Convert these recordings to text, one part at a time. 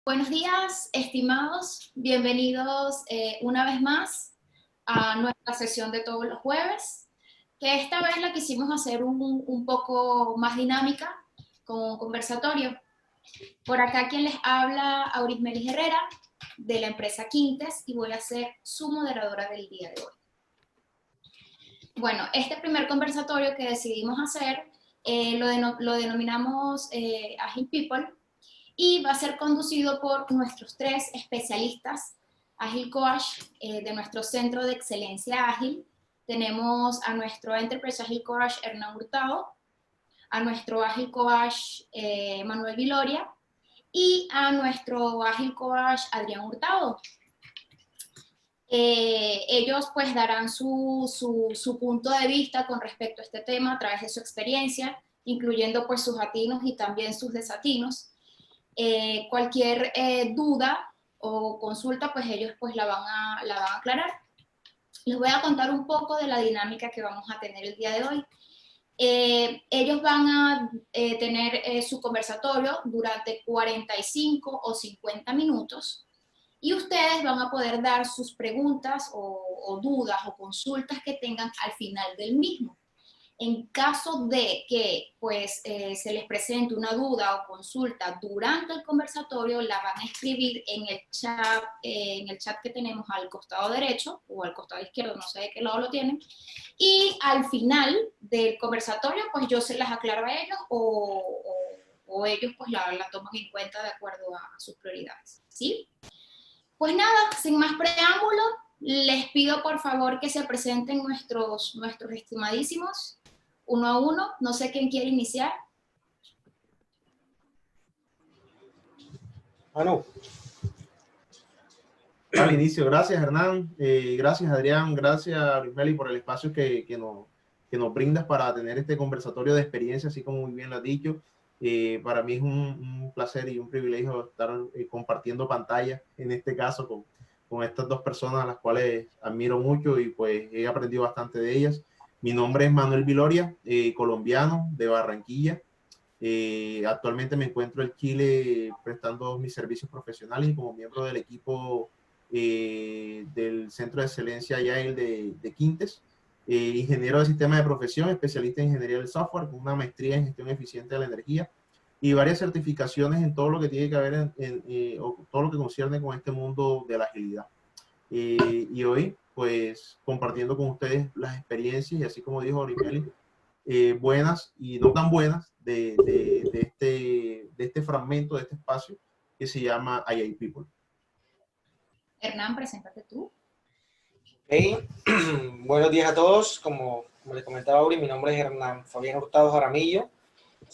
Buenos días, estimados. Bienvenidos una vez más a nuestra sesión de todos los jueves, que esta vez la quisimos hacer un poco más dinámica, con un conversatorio. Por acá quien les habla, Aurismelis Herrera, de la empresa Quintes, y voy a ser su moderadora del día de hoy. Bueno, este primer conversatorio que decidimos hacer lo denominamos Agile People, y va a ser conducido por nuestros tres especialistas Agile Coach de nuestro Centro de Excelencia Ágil. Tenemos a nuestro Enterprise Agile Coach Hernán Hurtado, a nuestro Agile Coach Manuel Viloria y a nuestro Agile Coach Adrián Hurtado. Ellos pues darán su punto de vista con respecto a este tema a través de su experiencia, incluyendo pues sus atinos y también sus desatinos. Cualquier duda o consulta, pues ellos pues la van a aclarar. Les voy a contar un poco de la dinámica que vamos a tener el día de hoy. Ellos van a tener su conversatorio durante 45 o 50 minutos y ustedes van a poder dar sus preguntas o dudas o consultas que tengan al final del mismo. En caso de que pues, se les presente una duda o consulta durante el conversatorio, la van a escribir en el chat que tenemos al costado derecho o al costado izquierdo, no sé de qué lado lo tienen, y al final del conversatorio pues yo se las aclaro a ellos o ellos pues la toman en cuenta de acuerdo a sus prioridades, ¿sí? Pues nada, sin más preámbulo, les pido por favor que se presenten nuestros estimadísimos, uno a uno. No sé quién quiere iniciar. Manu. Al inicio, gracias Hernán, gracias Adrián, gracias Aurismelis por el espacio que nos brindas para tener este conversatorio de experiencia, así como muy bien lo has dicho. Para mí es un placer y un privilegio estar compartiendo pantalla, en este caso con estas dos personas a las cuales admiro mucho y pues he aprendido bastante de ellas. Mi nombre es Manuel Viloria, colombiano de Barranquilla. Actualmente me encuentro en Chile prestando mis servicios profesionales y como miembro del equipo del Centro de Excelencia Agile de Quintes, ingeniero de sistema de profesión, especialista en ingeniería del software, con una maestría en gestión eficiente de la energía y varias certificaciones en todo lo que tiene que ver o todo lo que concierne con este mundo de la agilidad. Y hoy, pues, compartiendo con ustedes las experiencias y así como dijo Aurismelis, buenas y no tan buenas de este fragmento, de este espacio que se llama Agile People. Hernán, preséntate tú. Hey, buenos días a todos. Como les comentaba Auri, mi nombre es Hernán Fabián Hurtado Jaramillo.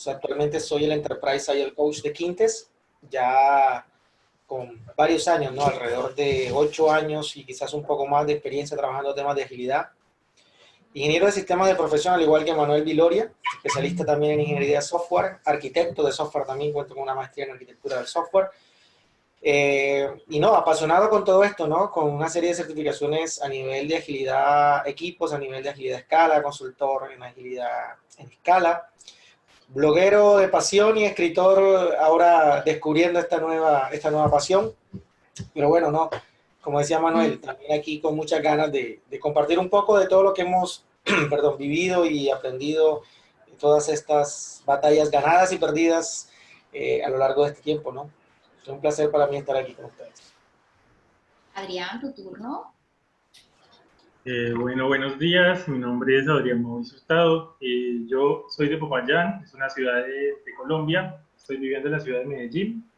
Actualmente soy el Enterprise Agile Coach de Quintes, ya con varios años, ¿no? Alrededor de 8 años y quizás un poco más de experiencia trabajando temas de agilidad. Ingeniero de sistemas de profesión, al igual que Manuel Viloria, especialista también en ingeniería de software, arquitecto de software también, cuento con una maestría en arquitectura del software. Y no, apasionado con todo esto, ¿no? Con una serie de certificaciones a nivel de agilidad equipos, a nivel de agilidad escala, consultor en agilidad en escala, bloguero de pasión y escritor ahora descubriendo esta nueva pasión. Pero bueno, no, como decía Manuel, también aquí con muchas ganas de compartir un poco de todo lo que hemos vivido y aprendido en todas estas batallas ganadas y perdidas a lo largo de este tiempo, ¿no? Es un placer para mí estar aquí con ustedes. Adrián, tu turno. Bueno, buenos días. Mi nombre es Adrián Mauricio Hurtado. Yo soy de Popayán, es una ciudad de Colombia. Estoy viviendo en la ciudad de Medellín.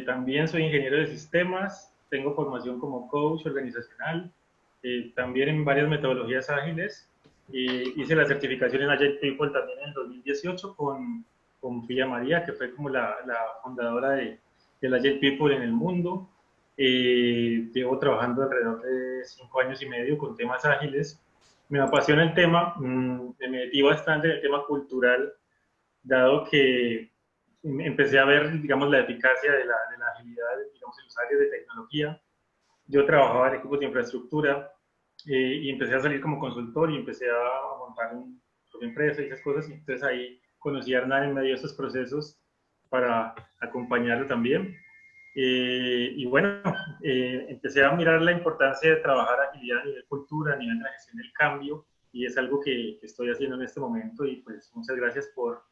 También soy ingeniero de sistemas. Tengo formación como coach organizacional. También en varias metodologías ágiles. Hice la certificación en Agile People también en el 2018 con Pia María, que fue como la fundadora del Agile People en el mundo. Llevo trabajando alrededor de 5 años y medio con temas ágiles. Me apasiona el tema, me metí bastante en el tema cultural, dado que empecé a ver, digamos, la eficacia de la agilidad, digamos, en los áreas de tecnología. Yo trabajaba en equipos de infraestructura y empecé a salir como consultor y empecé a montar una empresa y esas cosas. Y entonces ahí conocí a Hernán en medio de estos procesos para acompañarlo también. Y bueno, empecé a mirar la importancia de trabajar agilidad a nivel cultura, a nivel de la gestión del cambio, y es algo que estoy haciendo en este momento, y pues muchas gracias por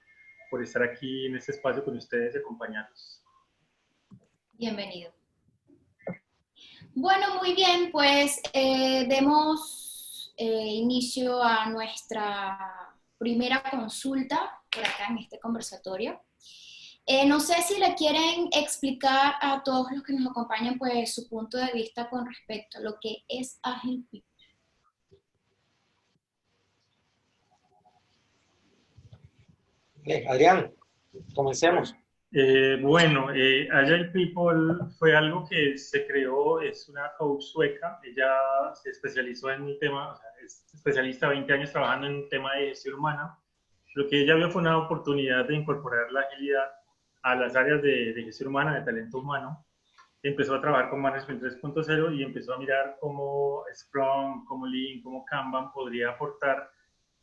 estar aquí en este espacio con ustedes y acompañarnos. Bienvenido. Bueno, muy bien, pues demos inicio a nuestra primera consulta por acá en este conversatorio. No sé si le quieren explicar a todos los que nos acompañan pues su punto de vista con respecto a lo que es Agile People. Bien, Adrián, comencemos. Bueno, Agile People fue algo que se creó, es una coach sueca, ella se especializó en un tema, o sea, es especialista 20 años trabajando en un tema de gestión humana. Lo que ella vio fue una oportunidad de incorporar la agilidad a las áreas de gestión humana, de talento humano. Empezó a trabajar con Management 3.0 y empezó a mirar cómo Scrum, cómo Lean, cómo Kanban podría aportar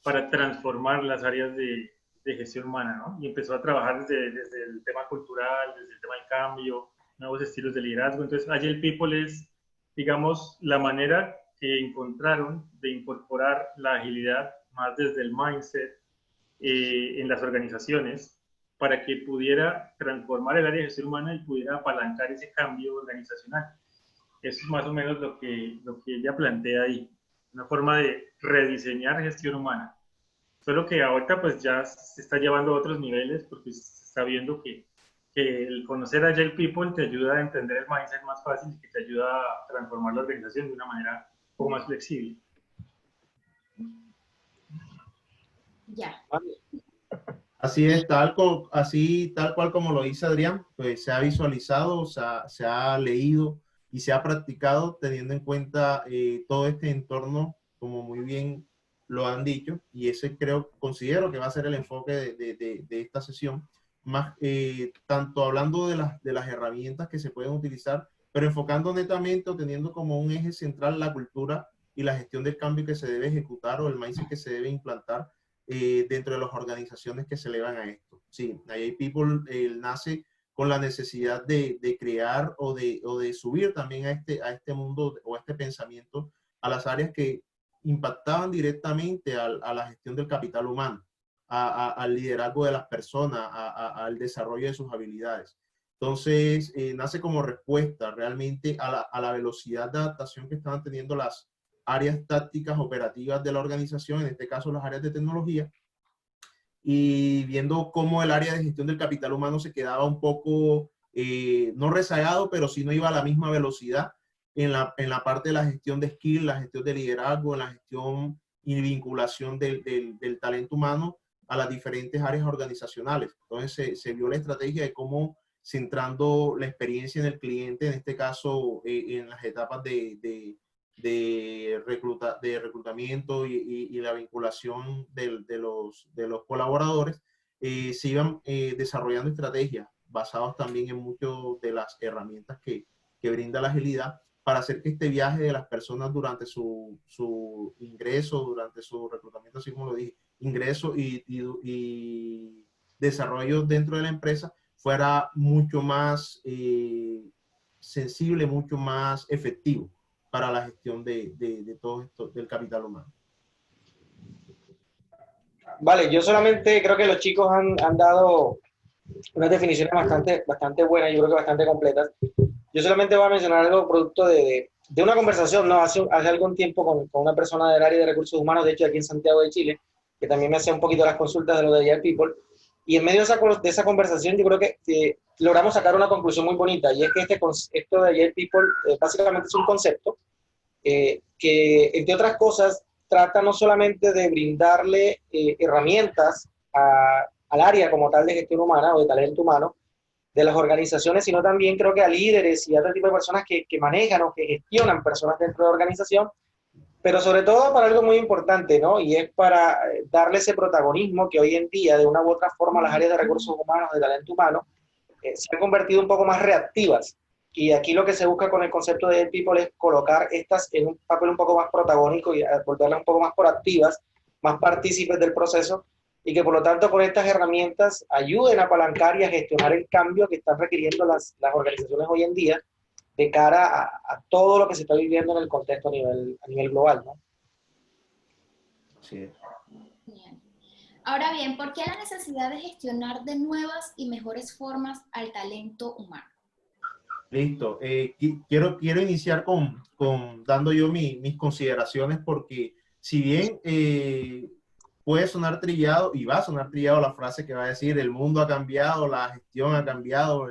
para transformar las áreas de gestión humana, ¿no? Y empezó a trabajar desde el tema cultural, desde el tema de cambio, nuevos estilos de liderazgo. Entonces, Agile People es, digamos, la manera que encontraron de incorporar la agilidad más desde el mindset en las organizaciones para que pudiera transformar el área de gestión humana y pudiera apalancar ese cambio organizacional. Eso es más o menos lo que ella plantea ahí, una forma de rediseñar gestión humana. Solo que ahorita pues ya se está llevando a otros niveles porque se está viendo que el conocer a Agile People te ayuda a entender el mindset más fácil y que te ayuda a transformar la organización de una manera un poco más flexible. Ya. Así es, tal cual como lo dice Adrián, pues se ha visualizado, se ha leído y se ha practicado teniendo en cuenta todo este entorno, como muy bien lo han dicho, y ese considero que va a ser el enfoque de esta sesión, más tanto hablando de las herramientas que se pueden utilizar, pero enfocando netamente o teniendo como un eje central la cultura y la gestión del cambio que se debe ejecutar o el mindset que se debe implantar dentro de las organizaciones que se elevan a esto. Sí, Agile People nace con la necesidad de crear o de subir también a este mundo o a este pensamiento a las áreas que impactaban directamente a la gestión del capital humano, al liderazgo de las personas, al desarrollo de sus habilidades. Entonces, nace como respuesta realmente a la velocidad de adaptación que estaban teniendo las áreas tácticas operativas de la organización, en este caso las áreas de tecnología, y viendo cómo el área de gestión del capital humano se quedaba un poco, no rezagado, pero sí no iba a la misma velocidad en la parte de la gestión de skill, la gestión de liderazgo, en la gestión y vinculación del talento humano a las diferentes áreas organizacionales. Entonces se vio la estrategia de cómo centrando la experiencia en el cliente, en este caso en las etapas de reclutamiento y la vinculación de los colaboradores, se iban desarrollando estrategias basadas también en muchas de las herramientas que brinda la agilidad para hacer que este viaje de las personas durante su ingreso, durante su reclutamiento, así como lo dije, ingreso y desarrollo dentro de la empresa, fuera mucho más sensible, mucho más efectivo para la gestión de todo esto, del capital humano. Vale, yo solamente creo que los chicos han dado unas definiciones bastante buenas, yo creo que bastante completas. Yo solamente voy a mencionar algo producto de una conversación, ¿no? Hace algún tiempo con una persona del área de recursos humanos, de hecho aquí en Santiago de Chile, que también me hace un poquito las consultas de lo de Agile People, y en medio de esa conversación yo creo que logramos sacar una conclusión muy bonita, y es que esto de Agile People básicamente es un concepto que, entre otras cosas, trata no solamente de brindarle herramientas al área como tal de gestión humana o de talento humano de las organizaciones, sino también creo que a líderes y a otro tipo de personas que manejan o que gestionan personas dentro de la organización, pero sobre todo para algo muy importante, ¿no? Y es para darle ese protagonismo que hoy en día, de una u otra forma, las áreas de recursos humanos, de talento humano, se han convertido un poco más reactivas. Y aquí lo que se busca con el concepto de People es colocar estas en un papel un poco más protagónico y volverlas un poco más proactivas, más partícipes del proceso, y que por lo tanto con estas herramientas ayuden a apalancar y a gestionar el cambio que están requiriendo las organizaciones hoy en día de cara a todo lo que se está viviendo en el contexto a nivel global, ¿no? Así es. Genial. Ahora bien, ¿por qué la necesidad de gestionar de nuevas y mejores formas al talento humano? Listo. Quiero iniciar dando yo mis consideraciones porque si bien puede sonar trillado y va a sonar trillado la frase que va a decir el mundo ha cambiado, la gestión ha cambiado,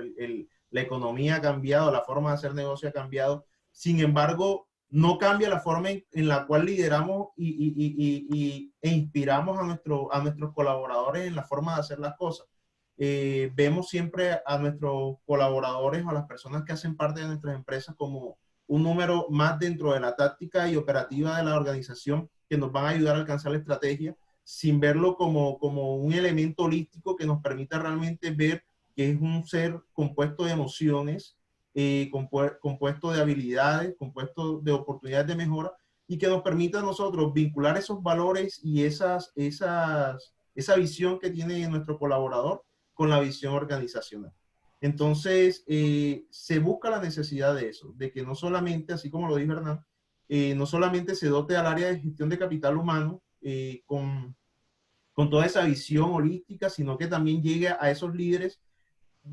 la economía ha cambiado, la forma de hacer negocio ha cambiado, sin embargo, no cambia la forma en la cual lideramos e inspiramos a nuestros colaboradores en la forma de hacer las cosas. Vemos siempre a nuestros colaboradores o a las personas que hacen parte de nuestras empresas como un número más dentro de la táctica y operativa de la organización que nos van a ayudar a alcanzar la estrategia, sin verlo como un elemento holístico que nos permita realmente ver que es un ser compuesto de emociones, compuesto de habilidades, compuesto de oportunidades de mejora y que nos permita a nosotros vincular esos valores y esa visión que tiene nuestro colaborador con la visión organizacional. Entonces, se busca la necesidad de eso, de que no solamente, así como lo dijo Hernán, no solamente se dote al área de gestión de capital humano con toda esa visión holística, sino que también llegue a esos líderes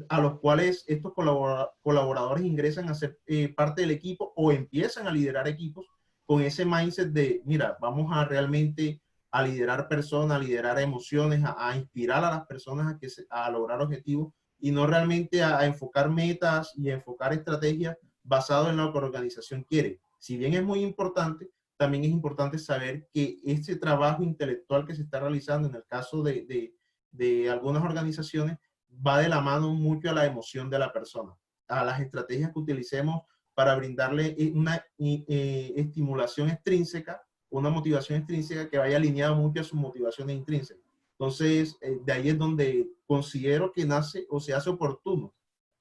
a los cuales estos colaboradores ingresan a ser parte del equipo o empiezan a liderar equipos con ese mindset de, mira, vamos a realmente a liderar personas, a liderar emociones, a inspirar a las personas a lograr objetivos y no realmente a enfocar metas y a enfocar estrategias basadas en lo que la organización quiere. Si bien es muy importante, también es importante saber que este trabajo intelectual que se está realizando en el caso de algunas organizaciones va de la mano mucho a la emoción de la persona, a las estrategias que utilicemos para brindarle una estimulación extrínseca, una motivación extrínseca que vaya alineada mucho a sus motivaciones intrínsecas. Entonces, de ahí es donde considero que nace o se hace oportuno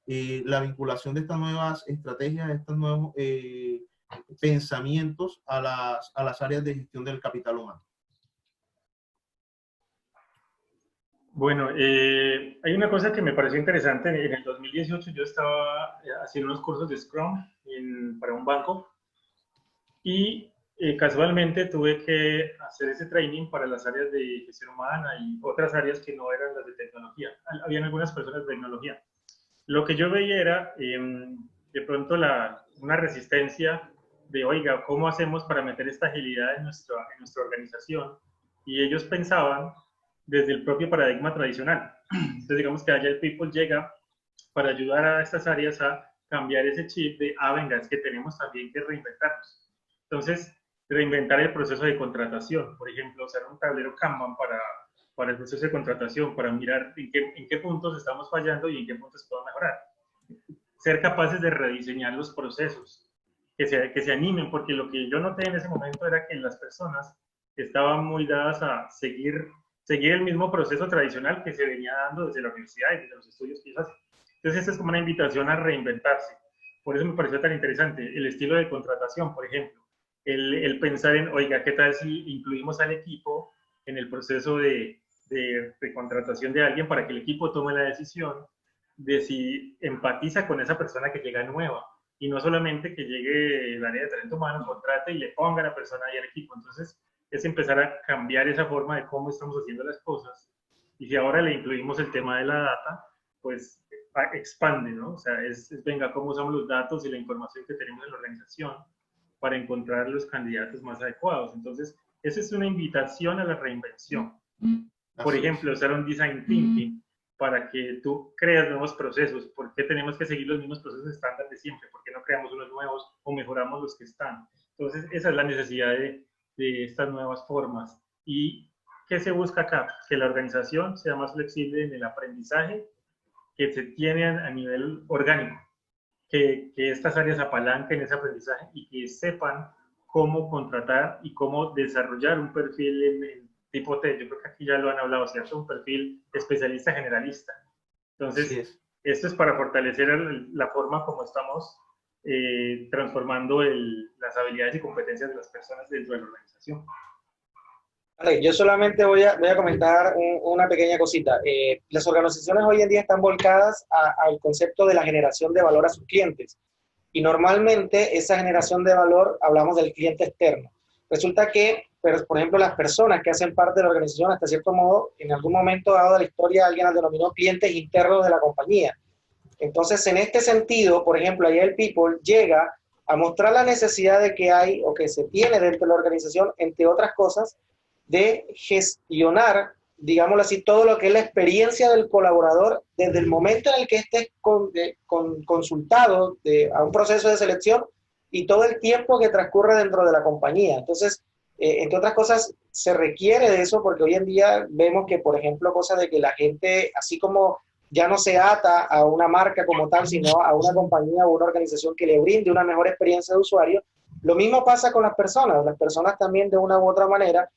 la vinculación de estas nuevas estrategias, de estos nuevos pensamientos a las áreas de gestión del capital humano. Bueno, hay una cosa que me pareció interesante. En el 2018 yo estaba haciendo unos cursos de Scrum para un banco y casualmente tuve que hacer ese training para las áreas de gestión humana y otras áreas que no eran las de tecnología. Habían algunas personas de tecnología. Lo que yo veía era de pronto una resistencia de, oiga, ¿cómo hacemos para meter esta agilidad en nuestra organización? Y ellos pensaban desde el propio paradigma tradicional. Entonces, digamos que Agile People llega para ayudar a estas áreas a cambiar ese chip de, venga, es que tenemos también que reinventarnos. Entonces, reinventar el proceso de contratación, por ejemplo, usar un tablero Kanban para el proceso de contratación, para mirar en qué puntos estamos fallando y en qué puntos podemos mejorar. Ser capaces de rediseñar los procesos, que se animen, porque lo que yo noté en ese momento era que las personas estaban muy dadas a seguir el mismo proceso tradicional que se venía dando desde la universidad y desde los estudios que ellos hacen. Entonces, esta es como una invitación a reinventarse. Por eso me pareció tan interesante el estilo de contratación, por ejemplo. El pensar en, oiga, ¿qué tal si incluimos al equipo en el proceso de contratación de alguien para que el equipo tome la decisión de si empatiza con esa persona que llega nueva? Y no solamente que llegue el área de talento humano, contrate y le ponga a la persona ahí al equipo. Entonces, es empezar a cambiar esa forma de cómo estamos haciendo las cosas. Y si ahora le incluimos el tema de la data, pues expande, ¿no? O sea, venga, cómo usamos los datos y la información que tenemos en la organización para encontrar los candidatos más adecuados. Entonces, esa es una invitación a la reinvención. Por ejemplo, usar un design thinking para que tú creas nuevos procesos. ¿Por qué tenemos que seguir los mismos procesos estándar de siempre? ¿Por qué no creamos unos nuevos o mejoramos los que están? Entonces, esa es la necesidad de estas nuevas formas. ¿Y qué se busca acá? Que la organización sea más flexible en el aprendizaje que se tiene a nivel orgánico, que estas áreas apalanquen ese aprendizaje y que sepan cómo contratar y cómo desarrollar un perfil en tipo T. Yo creo que aquí ya lo han hablado, ¿cierto? Un perfil especialista generalista. Entonces, esto es para fortalecer la forma como estamos transformando las habilidades y competencias de las personas dentro de la organización. Vale, yo solamente voy a comentar una pequeña cosita. Las organizaciones hoy en día están volcadas al concepto de la generación de valor a sus clientes. Y normalmente esa generación de valor, hablamos del cliente externo. Resulta que, por ejemplo, las personas que hacen parte de la organización, hasta cierto modo, en algún momento dado de la historia, alguien las denominó clientes internos de la compañía. Entonces, en este sentido, por ejemplo, ahí el People llega a mostrar la necesidad de que hay o que se tiene dentro de la organización, entre otras cosas, de gestionar, digámoslo así, todo lo que es la experiencia del colaborador desde el momento en el que esté consultado a un proceso de selección y todo el tiempo que transcurre dentro de la compañía. Entonces, entre otras cosas, se requiere de eso porque hoy en día vemos que, por ejemplo, cosas de que la gente, así como ya no se ata a una marca como tal, sino a una compañía o una organización que le brinde una mejor experiencia de usuario, lo mismo pasa con las personas también de una u otra manera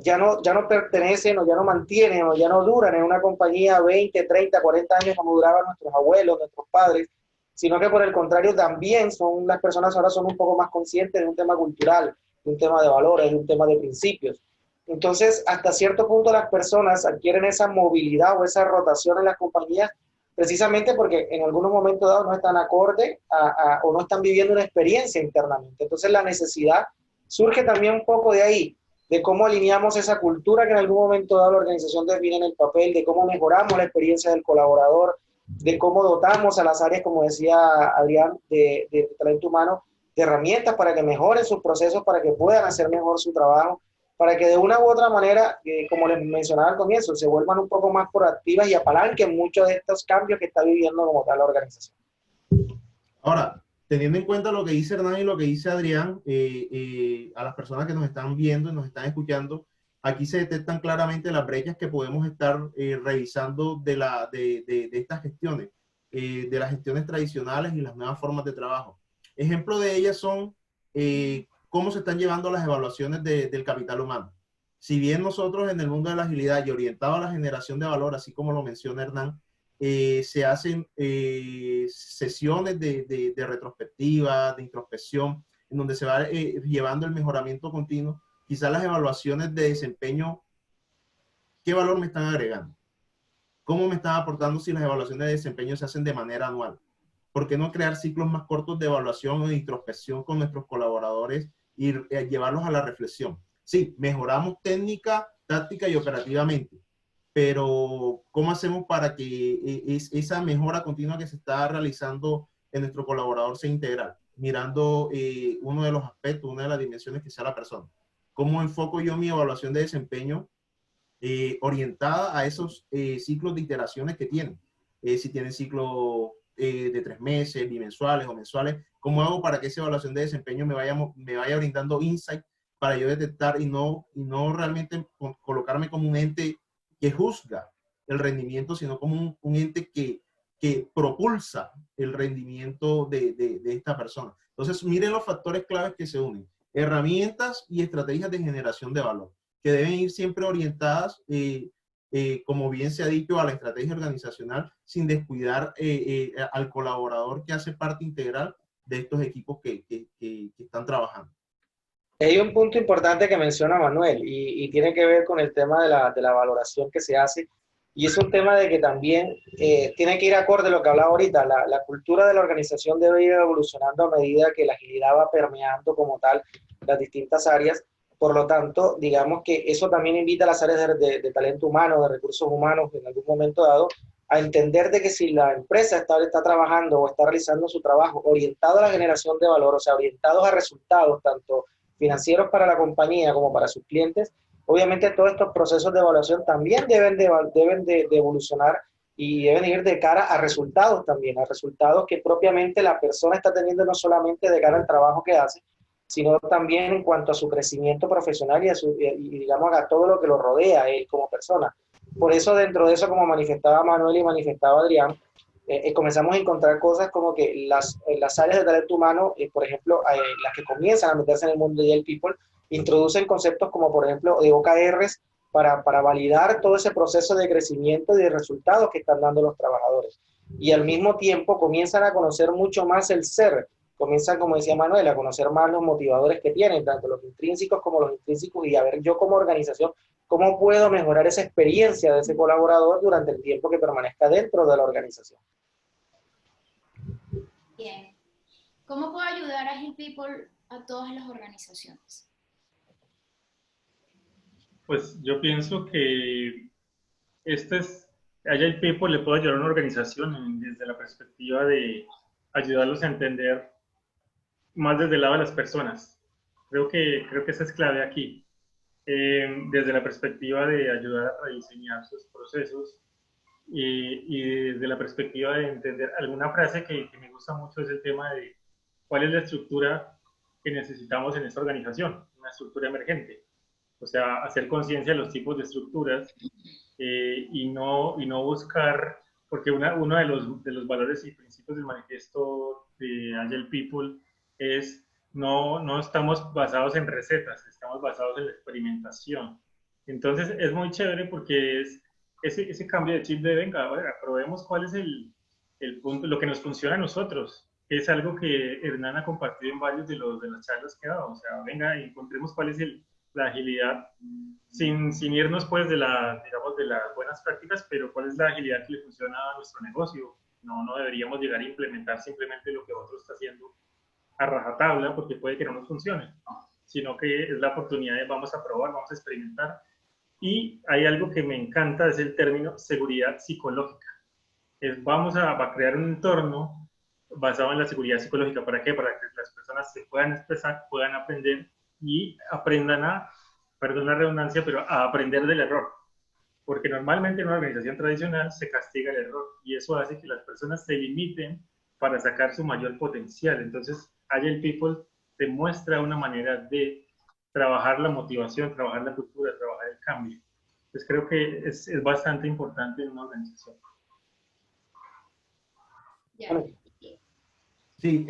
ya no pertenecen o ya no mantienen o ya no duran en una compañía 20, 30, 40 años como duraban nuestros abuelos, nuestros padres, sino que por el contrario también las personas ahora son un poco más conscientes de un tema cultural, de un tema de valores, de un tema de principios. Entonces, hasta cierto punto las personas adquieren esa movilidad o esa rotación en las compañías precisamente porque en algunos momentos dados no están acorde o no están viviendo una experiencia internamente. Entonces, la necesidad surge también un poco de ahí, de cómo alineamos esa cultura que en algún momento dado la organización define en el papel, de cómo mejoramos la experiencia del colaborador, de cómo dotamos a las áreas, como decía Adrián, de talento humano, de herramientas para que mejoren sus procesos, para que puedan hacer mejor su trabajo, para que de una u otra manera, como les mencionaba al comienzo, se vuelvan un poco más proactivas y apalanquen muchos de estos cambios que está viviendo como tal la organización. Ahora, teniendo en cuenta lo que dice Hernán y lo que dice Adrián, a las personas que nos están viendo y nos están escuchando, aquí se detectan claramente las brechas que podemos estar revisando de estas gestiones, de las gestiones tradicionales y las nuevas formas de trabajo. Ejemplo de ellas son cómo se están llevando las evaluaciones del capital humano. Si bien nosotros en el mundo de la agilidad y orientado a la generación de valor, así como lo menciona Hernán, se hacen sesiones de retrospectiva, de introspección, en donde se va llevando el mejoramiento continuo. Quizás las evaluaciones de desempeño, ¿qué valor me están agregando? ¿Cómo me están aportando si las evaluaciones de desempeño se hacen de manera anual? ¿Por qué no crear ciclos más cortos de evaluación o de introspección con nuestros colaboradores y llevarlos a la reflexión? Sí, mejoramos técnica, táctica y operativamente, pero ¿cómo hacemos para que esa mejora continua que se está realizando en nuestro colaborador sea integral? Mirando uno de los aspectos, una de las dimensiones que sea la persona. ¿Cómo enfoco yo mi evaluación de desempeño orientada a esos ciclos de iteraciones que tienen? Si tienen ciclos de 3 meses, bimensuales o mensuales, ¿cómo hago para que esa evaluación de desempeño me vaya brindando insight para yo detectar y no realmente colocarme como un ente que juzga el rendimiento, sino como un ente que propulsa el rendimiento de esta persona? Entonces, miren los factores claves que se unen. Herramientas y estrategias de generación de valor, que deben ir siempre orientadas, como bien se ha dicho, a la estrategia organizacional, sin descuidar al colaborador que hace parte integral de estos equipos que están trabajando. Hay un punto importante que menciona Manuel y tiene que ver con el tema de la valoración que se hace, y es un tema de que también tiene que ir acorde a lo que hablaba ahorita. La cultura de la organización debe ir evolucionando a medida que la agilidad va permeando como tal las distintas áreas. Por lo tanto, digamos que eso también invita a las áreas de talento humano, de recursos humanos, en algún momento dado, a entender de que si la empresa está trabajando o está realizando su trabajo orientado a la generación de valor, o sea, orientados a resultados, tanto financieros para la compañía como para sus clientes, obviamente todos estos procesos de evaluación también deben de evolucionar y deben ir de cara a resultados también, a resultados que propiamente la persona está teniendo, no solamente de cara al trabajo que hace, sino también en cuanto a su crecimiento profesional y digamos a todo lo que lo rodea a él como persona. Por eso, dentro de eso, como manifestaba Manuel y manifestaba Adrián, comenzamos a encontrar cosas como que las áreas de talento humano, por ejemplo, las que comienzan a meterse en el mundo del people, introducen conceptos como, por ejemplo, de OKRs para validar todo ese proceso de crecimiento y de resultados que están dando los trabajadores. Y al mismo tiempo comienzan a conocer mucho más el ser, comienzan, como decía Manuel, a conocer más los motivadores que tienen, tanto los intrínsecos como los intrínsecos, y a ver yo como organización, cómo puedo mejorar esa experiencia de ese colaborador durante el tiempo que permanezca dentro de la organización. Bien. ¿Cómo puedo ayudar a Agile People a todas las organizaciones? Pues yo pienso que Agile People le puede ayudar a una organización desde la perspectiva de ayudarlos a entender más desde el lado de las personas. Creo que esa es clave aquí. Desde la perspectiva de ayudar a rediseñar sus procesos y desde la perspectiva de entender alguna frase que me gusta mucho es el tema de cuál es la estructura que necesitamos en esta organización, una estructura emergente. O sea, hacer conciencia de los tipos de estructuras y no buscar, porque uno de los valores y principios del manifiesto de Agile People es no estamos basados en recetas, estamos basados en la experimentación. Entonces es muy chévere porque es ese cambio de chip de venga, ahora probemos cuál es el punto, lo que nos funciona a nosotros. Es algo que Hernán ha compartido en varios de las charlas que ha dado. O sea, venga, encontremos cuál es la agilidad, sin irnos pues digamos, de las buenas prácticas, pero cuál es la agilidad que le funciona a nuestro negocio. No deberíamos llegar a implementar simplemente lo que otro está haciendo a rajatabla, porque puede que no nos funcione, sino que es la oportunidad de vamos a probar, vamos a experimentar. Y hay algo que me encanta, es el término seguridad psicológica. Vamos a crear un entorno basado en la seguridad psicológica. ¿Para qué? Para que las personas se puedan expresar, puedan aprender y aprendan perdón la redundancia, pero a aprender del error. Porque normalmente en una organización tradicional se castiga el error y eso hace que las personas se limiten para sacar su mayor potencial. Entonces, Agile People demuestra una manera de trabajar la motivación, trabajar la cultura, trabajar el cambio. Entonces, creo que es bastante importante en una organización. Ya. Sí,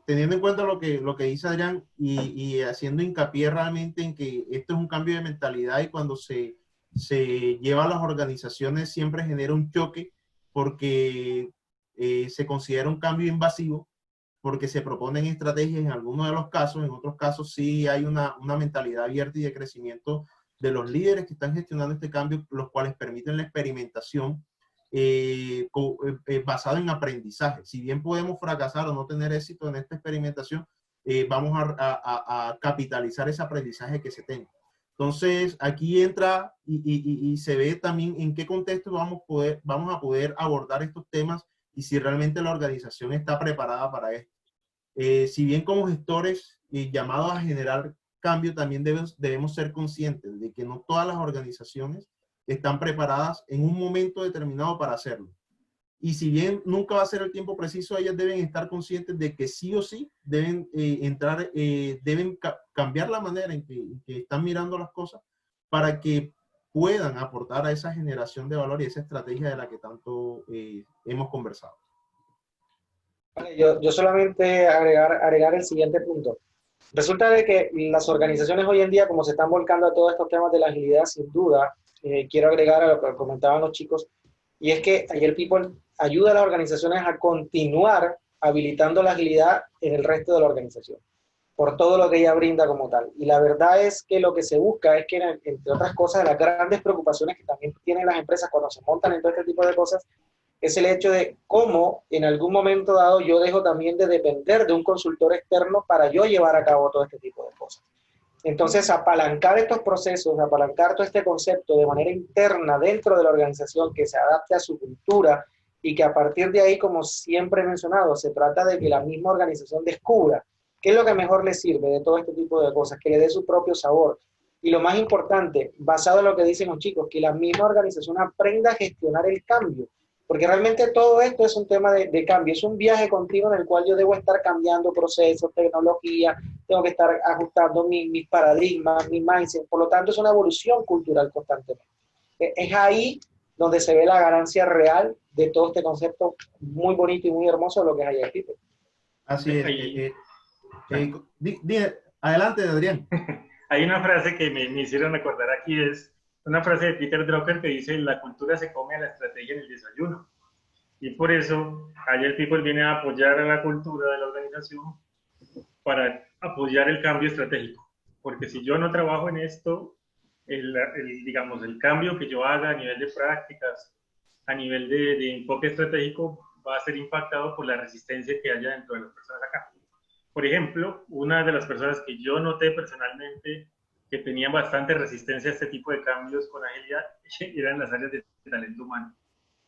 teniendo en cuenta lo que dice Adrián y haciendo hincapié realmente en que esto es un cambio de mentalidad y cuando se lleva a las organizaciones siempre genera un choque porque se considera un cambio invasivo, porque se proponen estrategias en algunos de los casos, en otros casos sí hay una mentalidad abierta y de crecimiento de los líderes que están gestionando este cambio, los cuales permiten la experimentación basado en aprendizaje. Si bien podemos fracasar o no tener éxito en esta experimentación, vamos a capitalizar ese aprendizaje que se tenga. Entonces, aquí entra y se ve también en qué contexto vamos a poder abordar estos temas y si realmente la organización está preparada para esto. Si bien como gestores llamados a generar cambio, también debemos ser conscientes de que no todas las organizaciones están preparadas en un momento determinado para hacerlo. Y si bien nunca va a ser el tiempo preciso, ellas deben estar conscientes de que sí o sí deben cambiar la manera en que están mirando las cosas para que puedan aportar a esa generación de valor y esa estrategia de la que tanto hemos conversado. Vale, yo solamente agregar el siguiente punto. Resulta de que las organizaciones hoy en día, como se están volcando a todos estos temas de la agilidad, sin duda, quiero agregar a lo que comentaban los chicos, y es que Agile People ayuda a las organizaciones a continuar habilitando la agilidad en el resto de la organización, por todo lo que ella brinda como tal. Y la verdad es que lo que se busca es que, entre otras cosas, las grandes preocupaciones que también tienen las empresas cuando se montan en todo este tipo de cosas, es el hecho de cómo en algún momento dado yo dejo también de depender de un consultor externo para yo llevar a cabo todo este tipo de cosas. Entonces, apalancar estos procesos, apalancar todo este concepto de manera interna dentro de la organización que se adapte a su cultura y que a partir de ahí, como siempre he mencionado, se trata de que la misma organización descubra qué es lo que mejor le sirve de todo este tipo de cosas, que le dé su propio sabor. Y lo más importante, basado en lo que dicen los chicos, que la misma organización aprenda a gestionar el cambio. Porque realmente todo esto es un tema de cambio, es un viaje continuo en el cual yo debo estar cambiando procesos, tecnología, tengo que estar ajustando mis paradigmas, mi mindset, por lo tanto es una evolución cultural constantemente. Es ahí donde se ve la ganancia real de todo este concepto muy bonito y muy hermoso de lo que es Agile People. Así es. Adelante, Adrián. Hay una frase que me hicieron recordar aquí, es una frase de Peter Drucker que dice: la cultura se come a la estrategia en el desayuno. Y por eso Agile People viene a apoyar a la cultura de la organización para apoyar el cambio estratégico. Porque si yo no trabajo en esto, digamos, el cambio que yo haga a nivel de prácticas, a nivel de enfoque estratégico, va a ser impactado por la resistencia que haya dentro de las personas acá. Por ejemplo, una de las personas que yo noté personalmente que tenían bastante resistencia a este tipo de cambios con agilidad eran las áreas de talento humano,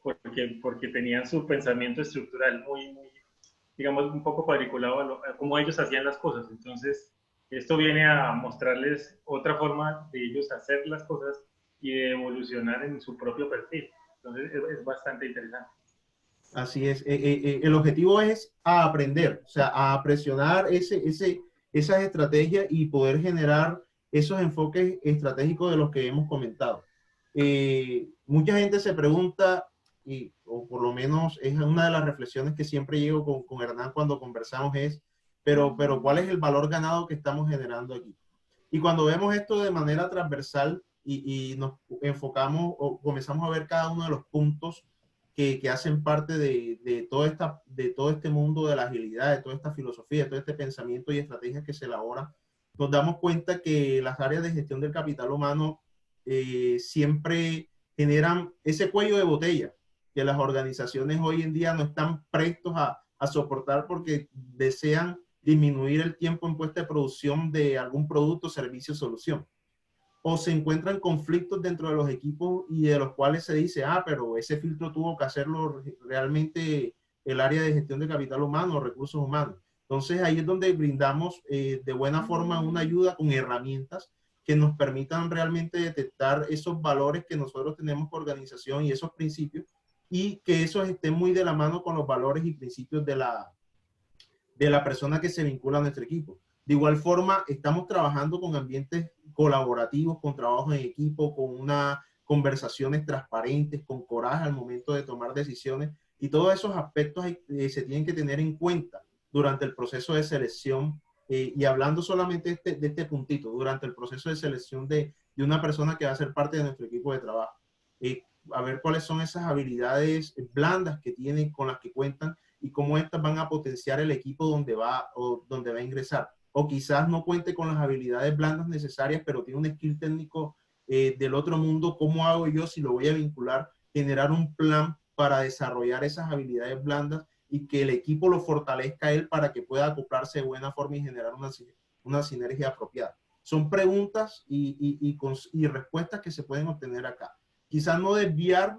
porque tenían su pensamiento estructural muy, digamos, un poco cuadriculado a cómo ellos hacían las cosas. Entonces, esto viene a mostrarles otra forma de ellos hacer las cosas y de evolucionar en su propio perfil. Entonces, es bastante interesante. Así es. El objetivo es a aprender, o sea, a presionar esas estrategias y poder generar esos enfoques estratégicos de los que hemos comentado. Mucha gente se pregunta, o por lo menos es una de las reflexiones que siempre llego con Hernán cuando conversamos, es, pero ¿cuál es el valor ganado que estamos generando aquí? Y cuando vemos esto de manera transversal y nos enfocamos o comenzamos a ver cada uno de los puntos que hacen parte de todo este mundo de la agilidad, de toda esta filosofía, de todo este pensamiento y estrategias que se elabora, nos damos cuenta que las áreas de gestión del capital humano siempre generan ese cuello de botella que las organizaciones hoy en día no están prestos a soportar porque desean disminuir el tiempo en puesta de producción de algún producto, servicio o solución. O se encuentran conflictos dentro de los equipos y de los cuales se dice, pero ese filtro tuvo que hacerlo realmente el área de gestión de capital humano o recursos humanos. Entonces ahí es donde brindamos de buena forma una ayuda con herramientas que nos permitan realmente detectar esos valores que nosotros tenemos como organización y esos principios, y que esos estén muy de la mano con los valores y principios de la persona que se vincula a nuestro equipo. De igual forma, estamos trabajando con ambientes colaborativos, con trabajo en equipo, con unas conversaciones transparentes, con coraje al momento de tomar decisiones, y todos esos aspectos se tienen que tener en cuenta durante el proceso de selección, y hablando solamente de este puntito, durante el proceso de selección de una persona que va a ser parte de nuestro equipo de trabajo. A ver cuáles son esas habilidades blandas que tienen, con las que cuentan, y cómo estas van a potenciar el equipo donde va a ingresar. O quizás no cuente con las habilidades blandas necesarias, pero tiene un skill técnico del otro mundo. ¿Cómo hago yo si lo voy a vincular? Generar un plan para desarrollar esas habilidades blandas y que el equipo lo fortalezca a él para que pueda acoplarse de buena forma y generar una sinergia apropiada. Son preguntas y respuestas que se pueden obtener acá. Quizás no desviar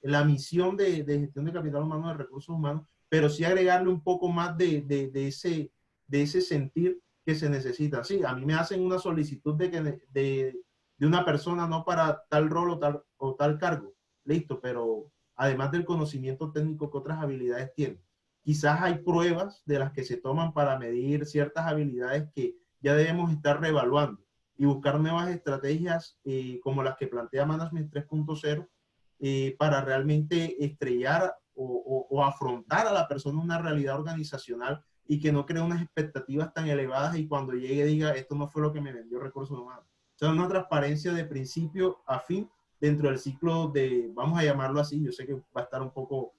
la misión de gestión de capital humano, de recursos humanos, pero sí agregarle un poco más de ese sentir que se necesita. Sí, a mí me hacen una solicitud de una persona, no para tal rol o tal cargo, listo, pero además del conocimiento técnico, ¿qué otras habilidades tiene? Quizás hay pruebas de las que se toman para medir ciertas habilidades que ya debemos estar reevaluando y buscar nuevas estrategias como las que plantea Management 3.0 para realmente estrellar o afrontar a la persona una realidad organizacional y que no cree unas expectativas tan elevadas y cuando llegue diga, esto no fue lo que me vendió recursos humanos. O sea, una transparencia de principio a fin dentro del ciclo de, vamos a llamarlo así, yo sé que va a estar un poco,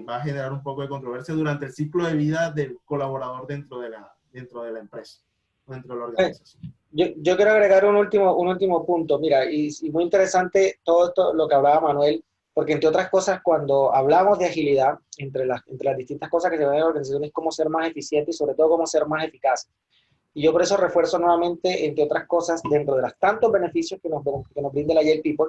va a generar un poco de controversia durante el ciclo de vida del colaborador dentro de la empresa, dentro de la organización. Yo quiero agregar un último punto. Mira, y muy interesante todo esto, lo que hablaba Manuel, porque entre otras cosas, cuando hablamos de agilidad, entre las distintas cosas que se ven en la organización es cómo ser más eficiente y sobre todo cómo ser más eficaz. Y yo por eso refuerzo nuevamente, entre otras cosas, dentro de los tantos beneficios que nos brinda la Agile People,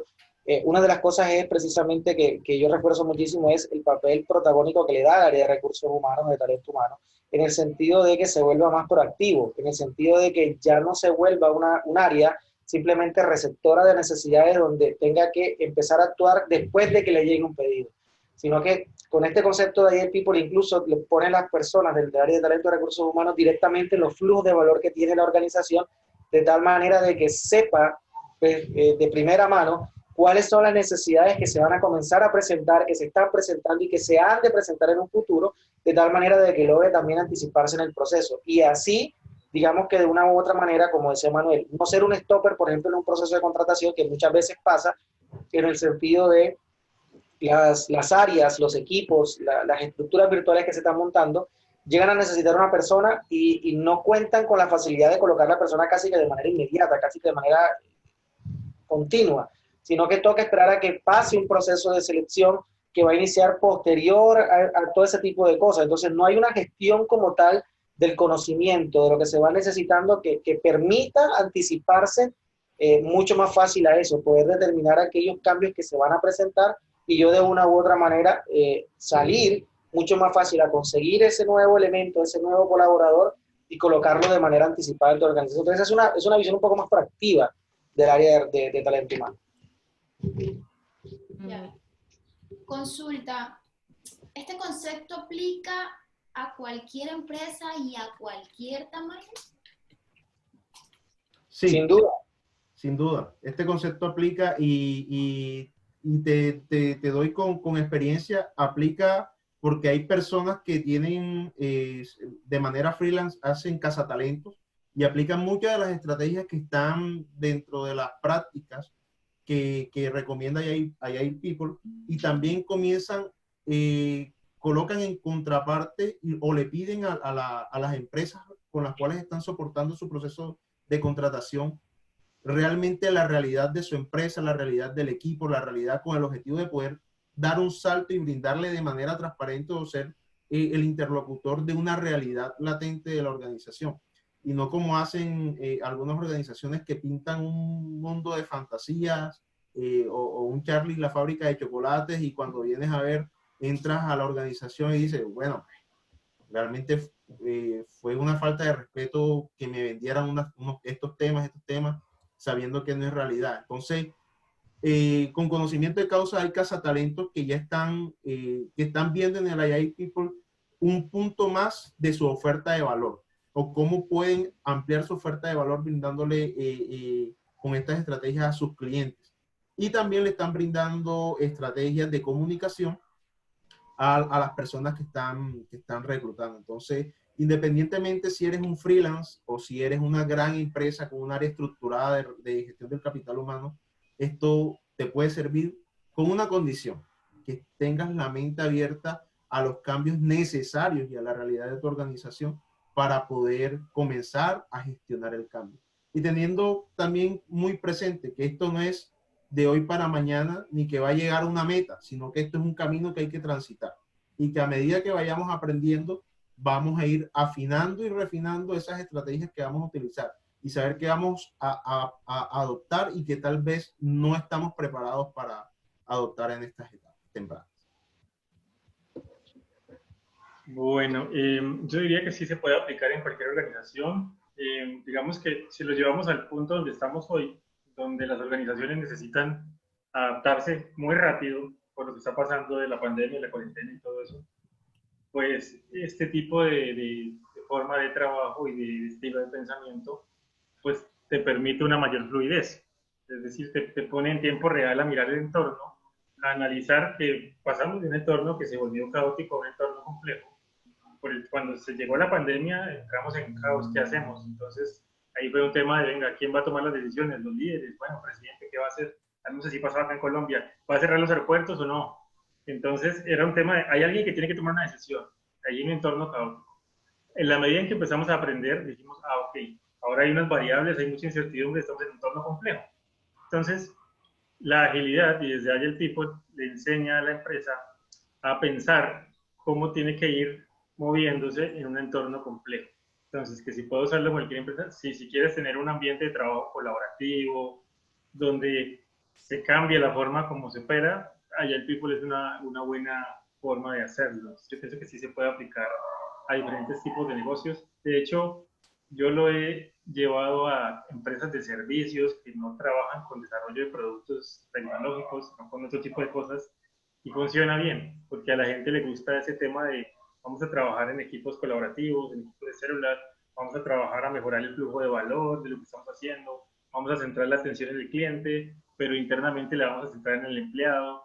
una de las cosas es precisamente que yo refuerzo muchísimo es el papel protagónico que le da al área de recursos humanos, de talento humano, en el sentido de que se vuelva más proactivo, en el sentido de que ya no se vuelva un área simplemente receptora de necesidades donde tenga que empezar a actuar después de que le llegue un pedido, sino que con este concepto de Agile People incluso le ponen las personas del área de talento y recursos humanos directamente en los flujos de valor que tiene la organización, de tal manera de que sepa de primera mano cuáles son las necesidades que se van a comenzar a presentar, que se están presentando y que se han de presentar en un futuro, de tal manera de que logre también anticiparse en el proceso. Y así, digamos que de una u otra manera, como decía Manuel, no ser un stopper, por ejemplo, en un proceso de contratación que muchas veces pasa en el sentido de las áreas, los equipos, las estructuras virtuales que se están montando, llegan a necesitar una persona y no cuentan con la facilidad de colocar a la persona casi que de manera inmediata, casi que de manera continua, sino que toca esperar a que pase un proceso de selección que va a iniciar posterior a todo ese tipo de cosas. Entonces no hay una gestión como tal del conocimiento, de lo que se va necesitando, que permita anticiparse mucho más fácil a eso, poder determinar aquellos cambios que se van a presentar y yo de una u otra manera salir mucho más fácil a conseguir ese nuevo elemento, ese nuevo colaborador y colocarlo de manera anticipada en tu organización. Entonces es una visión un poco más proactiva del área de talento humano. Ya. Consulta, ¿este concepto aplica a cualquier empresa y a cualquier tamaño? Sí, Sin duda. sin duda. Este concepto aplica y te doy con experiencia, aplica porque hay personas que tienen de manera freelance, hacen cazatalentos y aplican muchas de las estrategias que están dentro de las prácticas que recomienda AI People y también comienzan, colocan en contraparte o le piden a las empresas con las cuales están soportando su proceso de contratación realmente la realidad de su empresa, la realidad del equipo, la realidad con el objetivo de poder dar un salto y brindarle de manera transparente o ser el interlocutor de una realidad latente de la organización. Y no como hacen algunas organizaciones que pintan un mundo de fantasías o un Charlie la fábrica de chocolates y cuando vienes a ver, entras a la organización y dices, bueno, realmente fue una falta de respeto que me vendieran estos temas, sabiendo que no es realidad. Entonces, con conocimiento de causa hay cazatalentos que ya que están viendo en el AI People un punto más de su oferta de valor o cómo pueden ampliar su oferta de valor brindándole con estas estrategias a sus clientes. Y también le están brindando estrategias de comunicación a las personas que están reclutando. Entonces, independientemente si eres un freelance o si eres una gran empresa con un área estructurada de gestión del capital humano, esto te puede servir con una condición, que tengas la mente abierta a los cambios necesarios y a la realidad de tu organización para poder comenzar a gestionar el cambio. Y teniendo también muy presente que esto no es de hoy para mañana ni que va a llegar a una meta, sino que esto es un camino que hay que transitar y que a medida que vayamos aprendiendo vamos a ir afinando y refinando esas estrategias que vamos a utilizar y saber que vamos a adoptar y que tal vez no estamos preparados para adoptar en estas etapas tempranas. Bueno, yo diría que sí se puede aplicar en cualquier organización. Digamos que si lo llevamos al punto donde estamos hoy, donde las organizaciones necesitan adaptarse muy rápido por lo que está pasando de la pandemia, la cuarentena y todo eso, pues este tipo de forma de trabajo y de estilo de pensamiento, pues te permite una mayor fluidez. Es decir, te pone en tiempo real a mirar el entorno, a analizar que pasamos de un entorno que se volvió caótico a un entorno complejo. Cuando se llegó la pandemia, entramos en caos, ¿qué hacemos? Entonces, ahí fue un tema de, venga, ¿quién va a tomar las decisiones? Los líderes, bueno, presidente, ¿qué va a hacer? No sé si pasó acá en Colombia, ¿va a cerrar los aeropuertos o no? Entonces, era un tema de, hay alguien que tiene que tomar una decisión, hay un entorno caótico. En la medida en que empezamos a aprender, dijimos, ok, ahora hay unas variables, hay mucha incertidumbre, estamos en un entorno complejo. Entonces, la agilidad, y desde ahí el tipo le enseña a la empresa a pensar cómo tiene que ir moviéndose en un entorno complejo. Entonces, que si puedo usarlo en cualquier empresa, si quieres tener un ambiente de trabajo colaborativo, donde se cambie la forma como se opera, allá el People es una buena forma de hacerlo. Yo pienso que sí se puede aplicar a diferentes tipos de negocios. De hecho, yo lo he llevado a empresas de servicios que no trabajan con desarrollo de productos tecnológicos, sino con otro tipo de cosas, y funciona bien, porque a la gente le gusta ese tema de vamos a trabajar en equipos colaborativos, en equipos de celular, vamos a trabajar a mejorar el flujo de valor de lo que estamos haciendo, vamos a centrar la atención en el cliente, pero internamente la vamos a centrar en el empleado,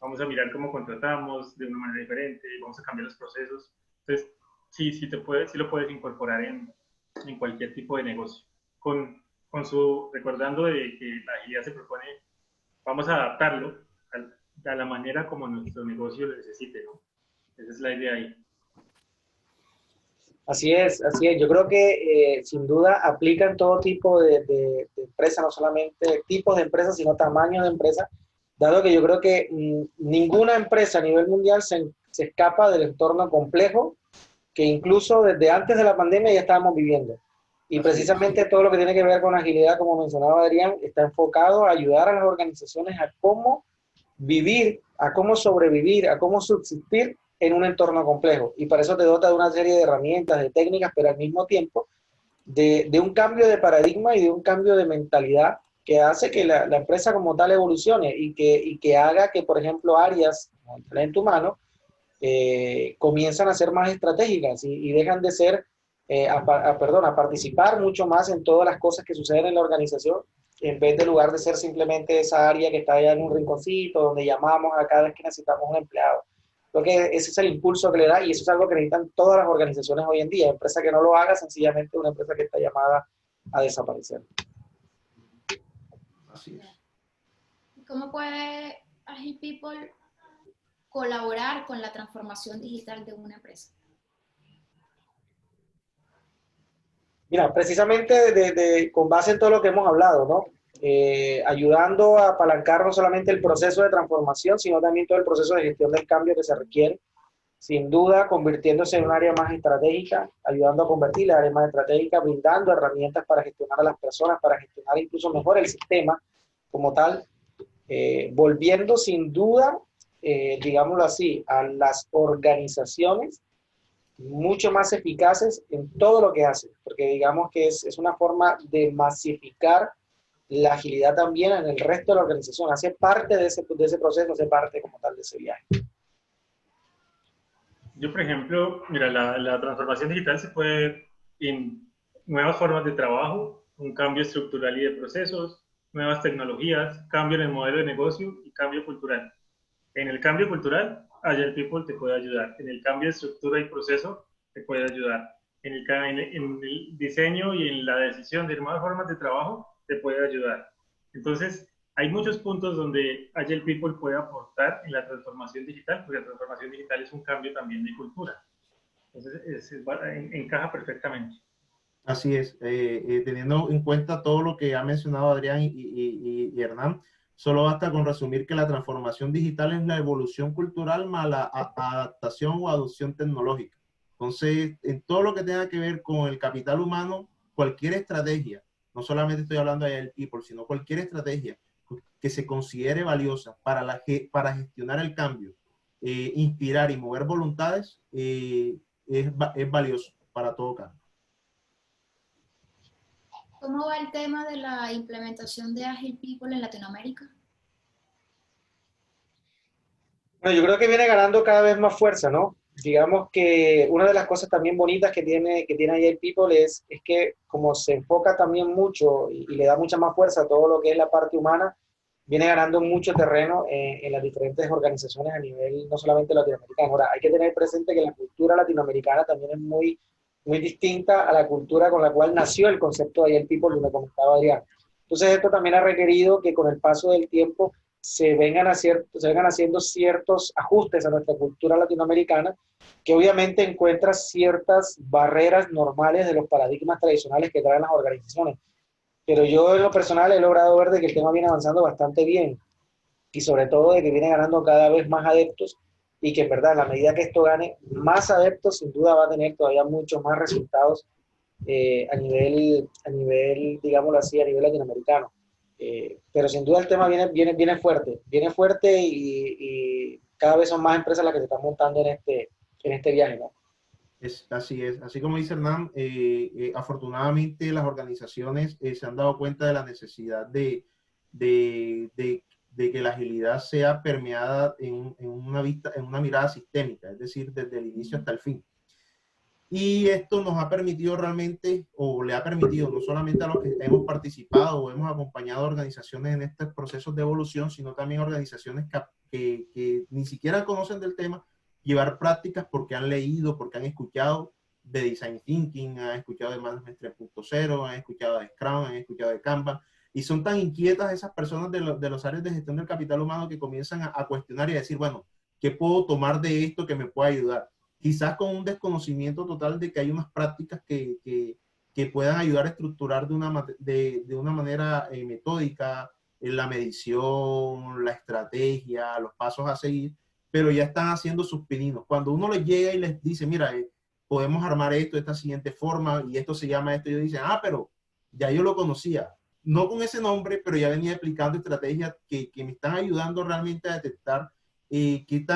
vamos a mirar cómo contratamos de una manera diferente, vamos a cambiar los procesos. Entonces, sí lo puedes incorporar en cualquier tipo de negocio. Recordando de que la agilidad se propone, vamos a adaptarlo a la manera como nuestro negocio lo necesite, ¿no? Esa es la idea ahí. Así es, así es. Yo creo que sin duda aplican todo tipo de empresas, no solamente tipos de empresas, sino tamaños de empresas, dado que yo creo que ninguna empresa a nivel mundial se escapa del entorno complejo que incluso desde antes de la pandemia ya estábamos viviendo. Y Así es. precisamente todo lo que tiene que ver con agilidad, como mencionaba Adrián, está enfocado a ayudar a las organizaciones a cómo vivir, a cómo sobrevivir, a cómo subsistir en un entorno complejo. Y para eso te dota de una serie de herramientas, de técnicas, pero al mismo tiempo de un cambio de paradigma y de un cambio de mentalidad que hace que la empresa como tal evolucione y que haga que, por ejemplo, áreas como el talento humano comienzan a ser más estratégicas y dejan de ser, a participar mucho más en todas las cosas que suceden en la organización, en vez de lugar de ser simplemente esa área que está allá en un rinconcito, donde llamamos a cada vez que necesitamos un empleado. Creo que ese es el impulso que le da y eso es algo que necesitan todas las organizaciones hoy en día. Empresa que no lo haga, sencillamente una empresa que está llamada a desaparecer. Así es. ¿Cómo puede Agile People colaborar con la transformación digital de una empresa? Mira, precisamente con base en todo lo que hemos hablado, ¿no? Ayudando a apalancar no solamente el proceso de transformación, sino también todo el proceso de gestión del cambio que se requiere. Sin duda, convirtiéndose en un área más estratégica, ayudando a convertir la área más estratégica, brindando herramientas para gestionar a las personas, para gestionar incluso mejor el sistema como tal, volviendo sin duda, digámoslo así, a las organizaciones mucho más eficaces en todo lo que hacen, porque digamos que es una forma de masificar la agilidad también en el resto de la organización, hace parte de ese proceso, hace parte como tal de ese viaje. Yo, por ejemplo, mira, la transformación digital se puede ver en nuevas formas de trabajo, un cambio estructural y de procesos, nuevas tecnologías, cambio en el modelo de negocio y cambio cultural. En el cambio cultural, Agile People te puede ayudar. En el cambio de estructura y proceso, te puede ayudar. En el diseño y en la decisión de nuevas formas de trabajo, te puede ayudar. Entonces, hay muchos puntos donde Agile People puede aportar en la transformación digital, porque la transformación digital es un cambio también de cultura. Entonces, encaja perfectamente. Así es, teniendo en cuenta todo lo que ha mencionado Adrián y Hernán, solo basta con resumir que la transformación digital es la evolución cultural más la adaptación o adopción tecnológica. Entonces, en todo lo que tenga que ver con el capital humano, cualquier estrategia, no solamente estoy hablando de Agile People, sino cualquier estrategia que se considere valiosa para gestionar el cambio, inspirar y mover voluntades, es valioso para todo cambio. ¿Cómo va el tema de la implementación de Agile People en Latinoamérica? Bueno, yo creo que viene ganando cada vez más fuerza, ¿no? Digamos que una de las cosas también bonitas que tiene Agile People es que como se enfoca también mucho y le da mucha más fuerza a todo lo que es la parte humana, viene ganando mucho terreno en las diferentes organizaciones a nivel no solamente latinoamericano. Ahora, hay que tener presente que la cultura latinoamericana también es muy distinta a la cultura con la cual nació el concepto de Agile People, lo que comentaba Adrián. Entonces, esto también ha requerido que con el paso del tiempo se vengan haciendo ciertos ajustes a nuestra cultura latinoamericana, que obviamente encuentra ciertas barreras normales de los paradigmas tradicionales que traen las organizaciones. Pero yo en lo personal he logrado ver de que el tema viene avanzando bastante bien y sobre todo de que viene ganando cada vez más adeptos y que en verdad, a la medida que esto gane más adeptos, sin duda va a tener todavía muchos más resultados a nivel, digámoslo así, a nivel latinoamericano. Pero sin duda el tema viene fuerte y cada vez son más empresas las que se están montando en este viaje, ¿no? Así es, así como dice Hernán, afortunadamente las organizaciones se han dado cuenta de la necesidad de que la agilidad sea permeada en una mirada sistémica, es decir, desde el inicio hasta el fin. Y esto nos ha permitido realmente, o le ha permitido no solamente a los que hemos participado o hemos acompañado a organizaciones en estos procesos de evolución, sino también a organizaciones que ni siquiera conocen del tema, llevar prácticas porque han leído, porque han escuchado de Design Thinking, han escuchado de Management 3.0, han escuchado de Scrum, han escuchado de Kanban, y son tan inquietas esas personas de los áreas de gestión del capital humano que comienzan a cuestionar y a decir, bueno, ¿qué puedo tomar de esto que me pueda ayudar? quizás con un desconocimiento total de que hay unas prácticas que puedan ayudar a estructurar de una manera metódica la medición, la estrategia, los pasos a seguir, pero ya están haciendo sus pininos. Cuando uno les llega y les dice, mira, podemos armar esto de esta siguiente forma y esto se llama esto, ellos dicen, ah, pero ya yo lo conocía. No con ese nombre, pero ya venía aplicando estrategias que me están ayudando realmente a detectar qué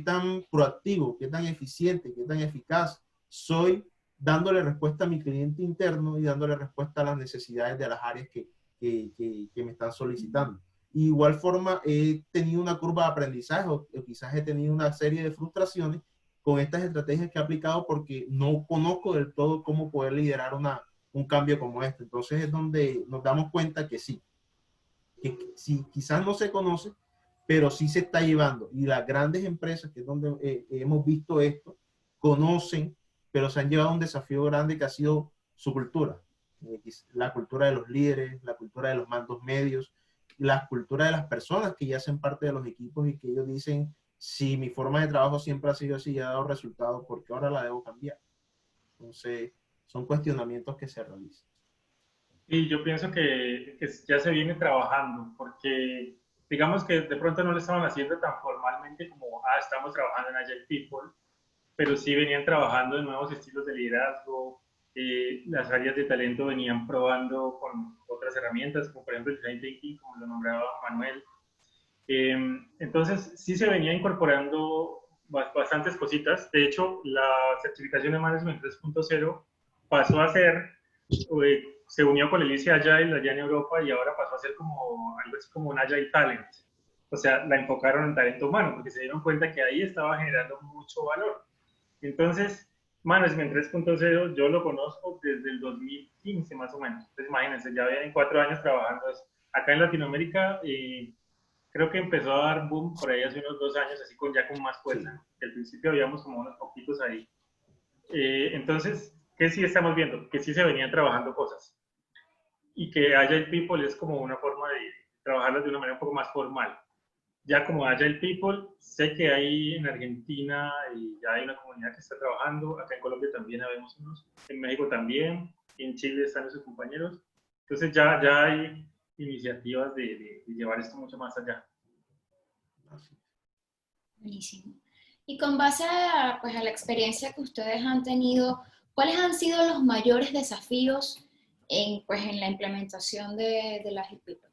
tan proactivo, qué tan eficiente, qué tan eficaz soy dándole respuesta a mi cliente interno y dándole respuesta a las necesidades de las áreas que me están solicitando. Y igual forma, he tenido una curva de aprendizaje o quizás he tenido una serie de frustraciones con estas estrategias que he aplicado porque no conozco del todo cómo poder liderar un cambio como este. Entonces es donde nos damos cuenta que sí, quizás no se conoce, pero sí se está llevando. Y las grandes empresas, que es donde hemos visto esto, conocen, pero se han llevado un desafío grande que ha sido su cultura. La cultura de los líderes, la cultura de los mandos medios, la cultura de las personas que ya hacen parte de los equipos y que ellos dicen, si mi forma de trabajo siempre ha sido así y ha dado resultados, ¿por qué ahora la debo cambiar? Entonces, son cuestionamientos que se realizan. Y yo pienso que ya se viene trabajando, porque digamos que de pronto no lo estaban haciendo tan formalmente como, estamos trabajando en Agile People, pero sí venían trabajando en nuevos estilos de liderazgo, las áreas de talento venían probando con otras herramientas, como por ejemplo el Design Thinking, como lo nombraba Manuel. Entonces sí se venía incorporando bastantes cositas. De hecho, la certificación de Management 3.0 pasó a ser, se unió con el ICE Agile allá en Europa y ahora pasó a ser como algo así como un Agile Talent. O sea, la enfocaron en talento humano porque se dieron cuenta que ahí estaba generando mucho valor. Entonces, Management 3.0 yo lo conozco desde el 2015 más o menos. Entonces, imagínense, ya vienen 4 años trabajando eso. Acá en Latinoamérica, creo que empezó a dar boom por ahí hace unos 2 años, así ya con más fuerza. Sí. Al principio habíamos como unos poquitos ahí. Entonces, ¿qué sí estamos viendo? Que sí se venían trabajando cosas. Y que Agile People es como una forma de trabajarlas de una manera un poco más formal. Ya como Agile People, sé que hay en Argentina y ya hay una comunidad que está trabajando, acá en Colombia también habemos unos, en México también, en Chile están sus compañeros. Entonces ya hay iniciativas de llevar esto mucho más allá. Buenísimo. Y con base a la experiencia que ustedes han tenido, ¿cuáles han sido los mayores desafíos en la implementación de la Agile People?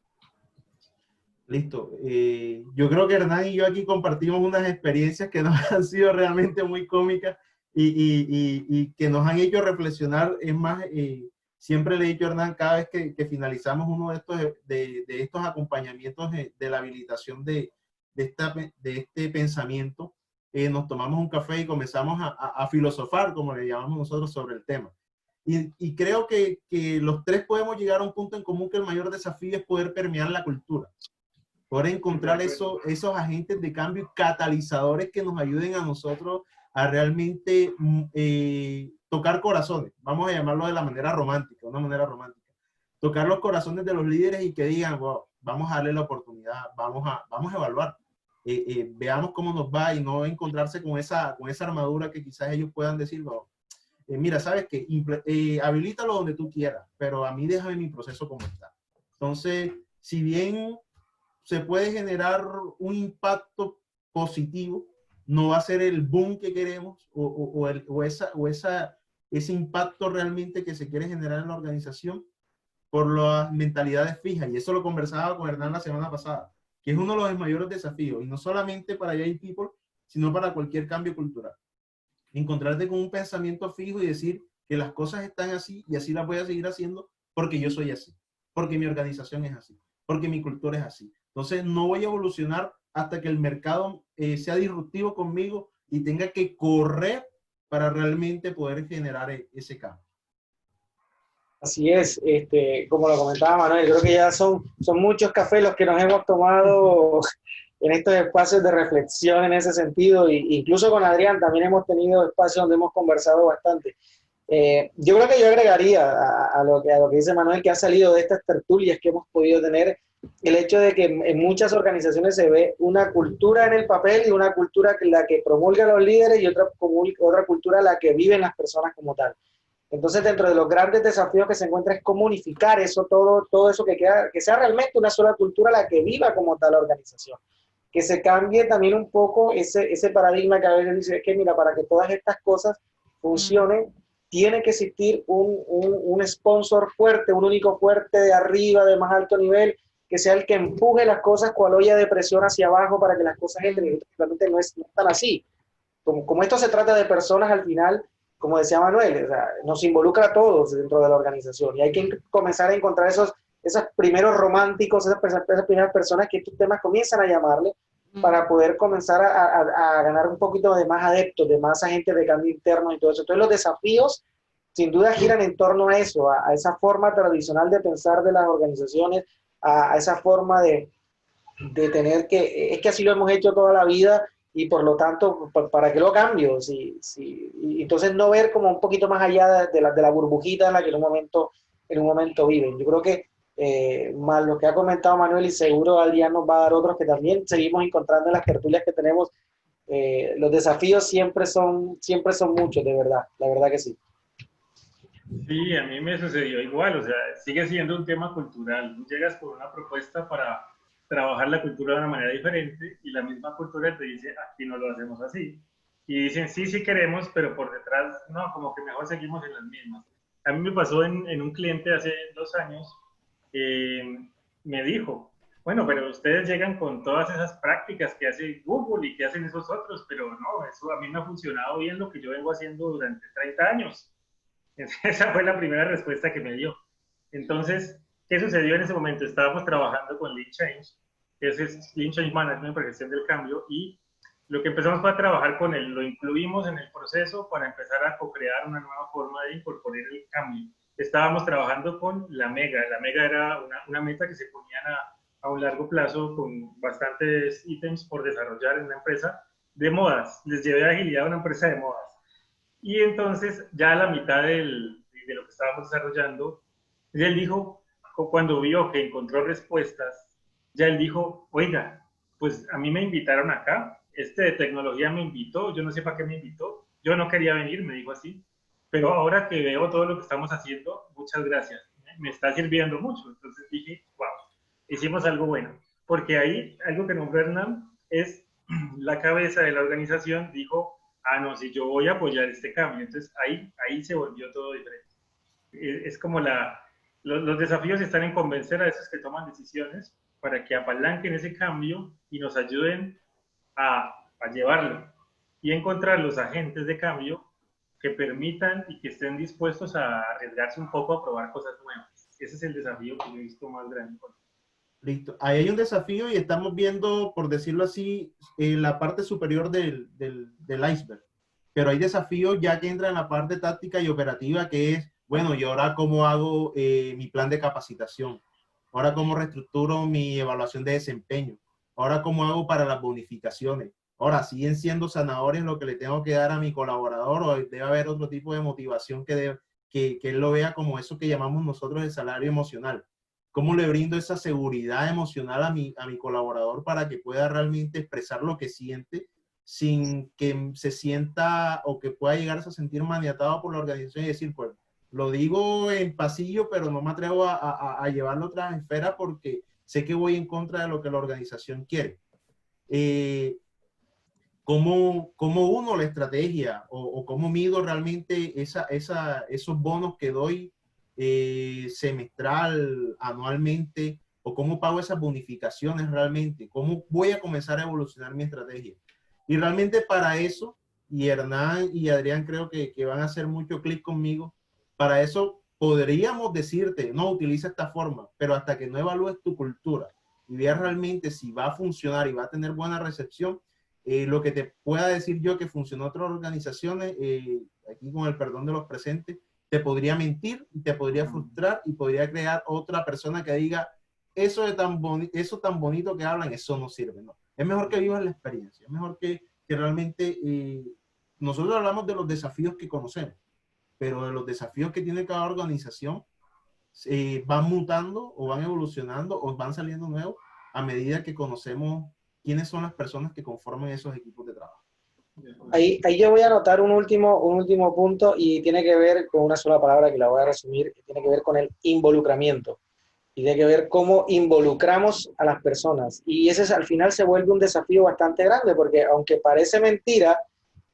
Listo. Yo creo que Hernán y yo aquí compartimos unas experiencias que nos han sido realmente muy cómicas y que nos han hecho reflexionar. Es más, siempre le he dicho a Hernán, cada vez que finalizamos uno de estos acompañamientos de la habilitación de este pensamiento, nos tomamos un café y comenzamos a filosofar, como le llamamos nosotros, sobre el tema. Y creo que los tres podemos llegar a un punto en común que el mayor desafío es poder permear la cultura. Poder encontrar esos agentes de cambio y catalizadores que nos ayuden a nosotros a realmente tocar corazones. Vamos a llamarlo de la manera romántica, una manera romántica. Tocar los corazones de los líderes y que digan, wow, vamos a darle la oportunidad, vamos a evaluar. Veamos cómo nos va y no encontrarse con esa armadura que quizás ellos puedan decir, wow, mira, sabes que habilítalo donde tú quieras, pero a mí déjame mi proceso como está. Entonces, si bien se puede generar un impacto positivo, no va a ser el boom que queremos ese impacto realmente que se quiere generar en la organización por las mentalidades fijas. Y eso lo conversaba con Hernán la semana pasada, que es uno de los mayores desafíos, y no solamente para Agile People, sino para cualquier cambio cultural. Encontrarte con un pensamiento fijo y decir que las cosas están así y así las voy a seguir haciendo porque yo soy así, porque mi organización es así, porque mi cultura es así. Entonces no voy a evolucionar hasta que el mercado sea disruptivo conmigo y tenga que correr para realmente poder generar ese cambio. Así es, como lo comentaba Manuel, creo que ya son muchos cafés los que nos hemos tomado en estos espacios de reflexión en ese sentido, e incluso con Adrián también hemos tenido espacios donde hemos conversado bastante. Yo creo que yo agregaría a lo que dice Manuel, que ha salido de estas tertulias que hemos podido tener, el hecho de que en muchas organizaciones se ve una cultura en el papel y una cultura que la que promulgan los líderes y otra cultura la que viven las personas como tal. Entonces, dentro de los grandes desafíos que se encuentra es cómo unificar eso, todo eso que sea realmente una sola cultura la que viva como tal la organización. Que se cambie también un poco ese paradigma que a veces dice que, mira, para que todas estas cosas funcionen, tiene que existir un sponsor fuerte, un único fuerte de arriba, de más alto nivel, que sea el que empuje las cosas cual olla de presión hacia abajo para que las cosas entren. Realmente no es tan así. Como esto se trata de personas al final, como decía Manuel, o sea, nos involucra a todos dentro de la organización y hay que comenzar a encontrar esos primeros románticos, esas primeras personas que estos temas comienzan a llamarle para poder comenzar a ganar un poquito de más adeptos, de más agentes de cambio interno y todo eso. Entonces los desafíos sin duda giran en torno a eso, a esa forma tradicional de pensar de las organizaciones, a esa forma de tener que, es que así lo hemos hecho toda la vida y por lo tanto, ¿para qué lo cambio? Y entonces no ver como un poquito más allá de la burbujita en la que en un momento viven. Yo creo que más lo que ha comentado Manuel y seguro Adrián nos va a dar otros que también seguimos encontrando en las tertulias que tenemos, los desafíos siempre son muchos, de verdad, la verdad que sí. Sí, a mí me sucedió igual, o sea, sigue siendo un tema cultural. Tú llegas con una propuesta para trabajar la cultura de una manera diferente y la misma cultura te dice, aquí no lo hacemos así. Y dicen, sí, sí queremos, pero por detrás, no, como que mejor seguimos en las mismas. A mí me pasó en un cliente hace 2 años, eh, me dijo, bueno, pero ustedes llegan con todas esas prácticas que hace Google y que hacen esos otros, pero no, eso a mí me ha funcionado bien lo que yo vengo haciendo durante 30 años. Esa fue la primera respuesta que me dio. Entonces, ¿qué sucedió en ese momento? Estábamos trabajando con Lean Change, que es Lean Change Management para gestión del cambio, y lo que empezamos fue a trabajar con él, lo incluimos en el proceso para empezar a co-crear una nueva forma de incorporar el cambio. Estábamos trabajando con la Mega era una meta que se ponían a un largo plazo con bastantes ítems por desarrollar en una empresa de modas. Les llevé agilidad a una empresa de modas. Y entonces, ya a la mitad de lo que estábamos desarrollando, él dijo, cuando vio que encontró respuestas, ya él dijo, oiga, pues a mí me invitaron acá, este de tecnología me invitó, yo no sé para qué me invitó, yo no quería venir, me dijo así, pero ahora que veo todo lo que estamos haciendo, muchas gracias, me está sirviendo mucho. Entonces dije, wow, hicimos algo bueno, porque ahí algo que nombró Hernán es la cabeza de la organización dijo, ah, no, si yo voy a apoyar este cambio. Entonces ahí se volvió todo diferente. Es como los desafíos están en convencer a esos que toman decisiones para que apalanquen ese cambio y nos ayuden a llevarlo y encontrar los agentes de cambio que permitan y que estén dispuestos a arriesgarse un poco a probar cosas nuevas. Ese es el desafío que yo he visto más grande. Listo. Ahí hay un desafío y estamos viendo, por decirlo así, la parte superior del iceberg. Pero hay desafíos ya que entran en la parte táctica y operativa, que es, bueno, ¿y ahora cómo hago mi plan de capacitación? ¿Ahora cómo reestructuro mi evaluación de desempeño? ¿Ahora cómo hago para las bonificaciones? Ahora, ¿siguen siendo zanahorias lo que le tengo que dar a mi colaborador o debe haber otro tipo de motivación que él lo vea como eso que llamamos nosotros el salario emocional? ¿Cómo le brindo esa seguridad emocional a mi colaborador para que pueda realmente expresar lo que siente sin que se sienta o que pueda llegarse a sentir maniatado por la organización y decir, pues, lo digo en pasillo, pero no me atrevo a llevarlo a otras esferas porque sé que voy en contra de lo que la organización quiere? ¿Cómo uno la estrategia o cómo mido realmente esos bonos que doy semestral, anualmente, o cómo pago esas bonificaciones realmente? ¿Cómo voy a comenzar a evolucionar mi estrategia? Y realmente para eso, y Hernán y Adrián creo que van a hacer mucho clic conmigo, para eso podríamos decirte, no, utiliza esta forma, pero hasta que no evalúes tu cultura y veas realmente si va a funcionar y va a tener buena recepción, lo que te pueda decir yo que funcionó en otras organizaciones, aquí con el perdón de los presentes, te podría mentir y te podría frustrar y podría crear otra persona que diga, eso tan bonito que hablan, eso no sirve, ¿no? Es mejor que vivas la experiencia, es mejor que realmente nosotros hablamos de los desafíos que conocemos, pero de los desafíos que tiene cada organización, van mutando o van evolucionando o van saliendo nuevos a medida que conocemos quiénes son las personas que conforman esos equipos de trabajo. Ahí yo voy a anotar un último punto y tiene que ver con una sola palabra que la voy a resumir, que tiene que ver con el involucramiento. Y tiene que ver cómo involucramos a las personas. Y ese al final se vuelve un desafío bastante grande, porque aunque parece mentira,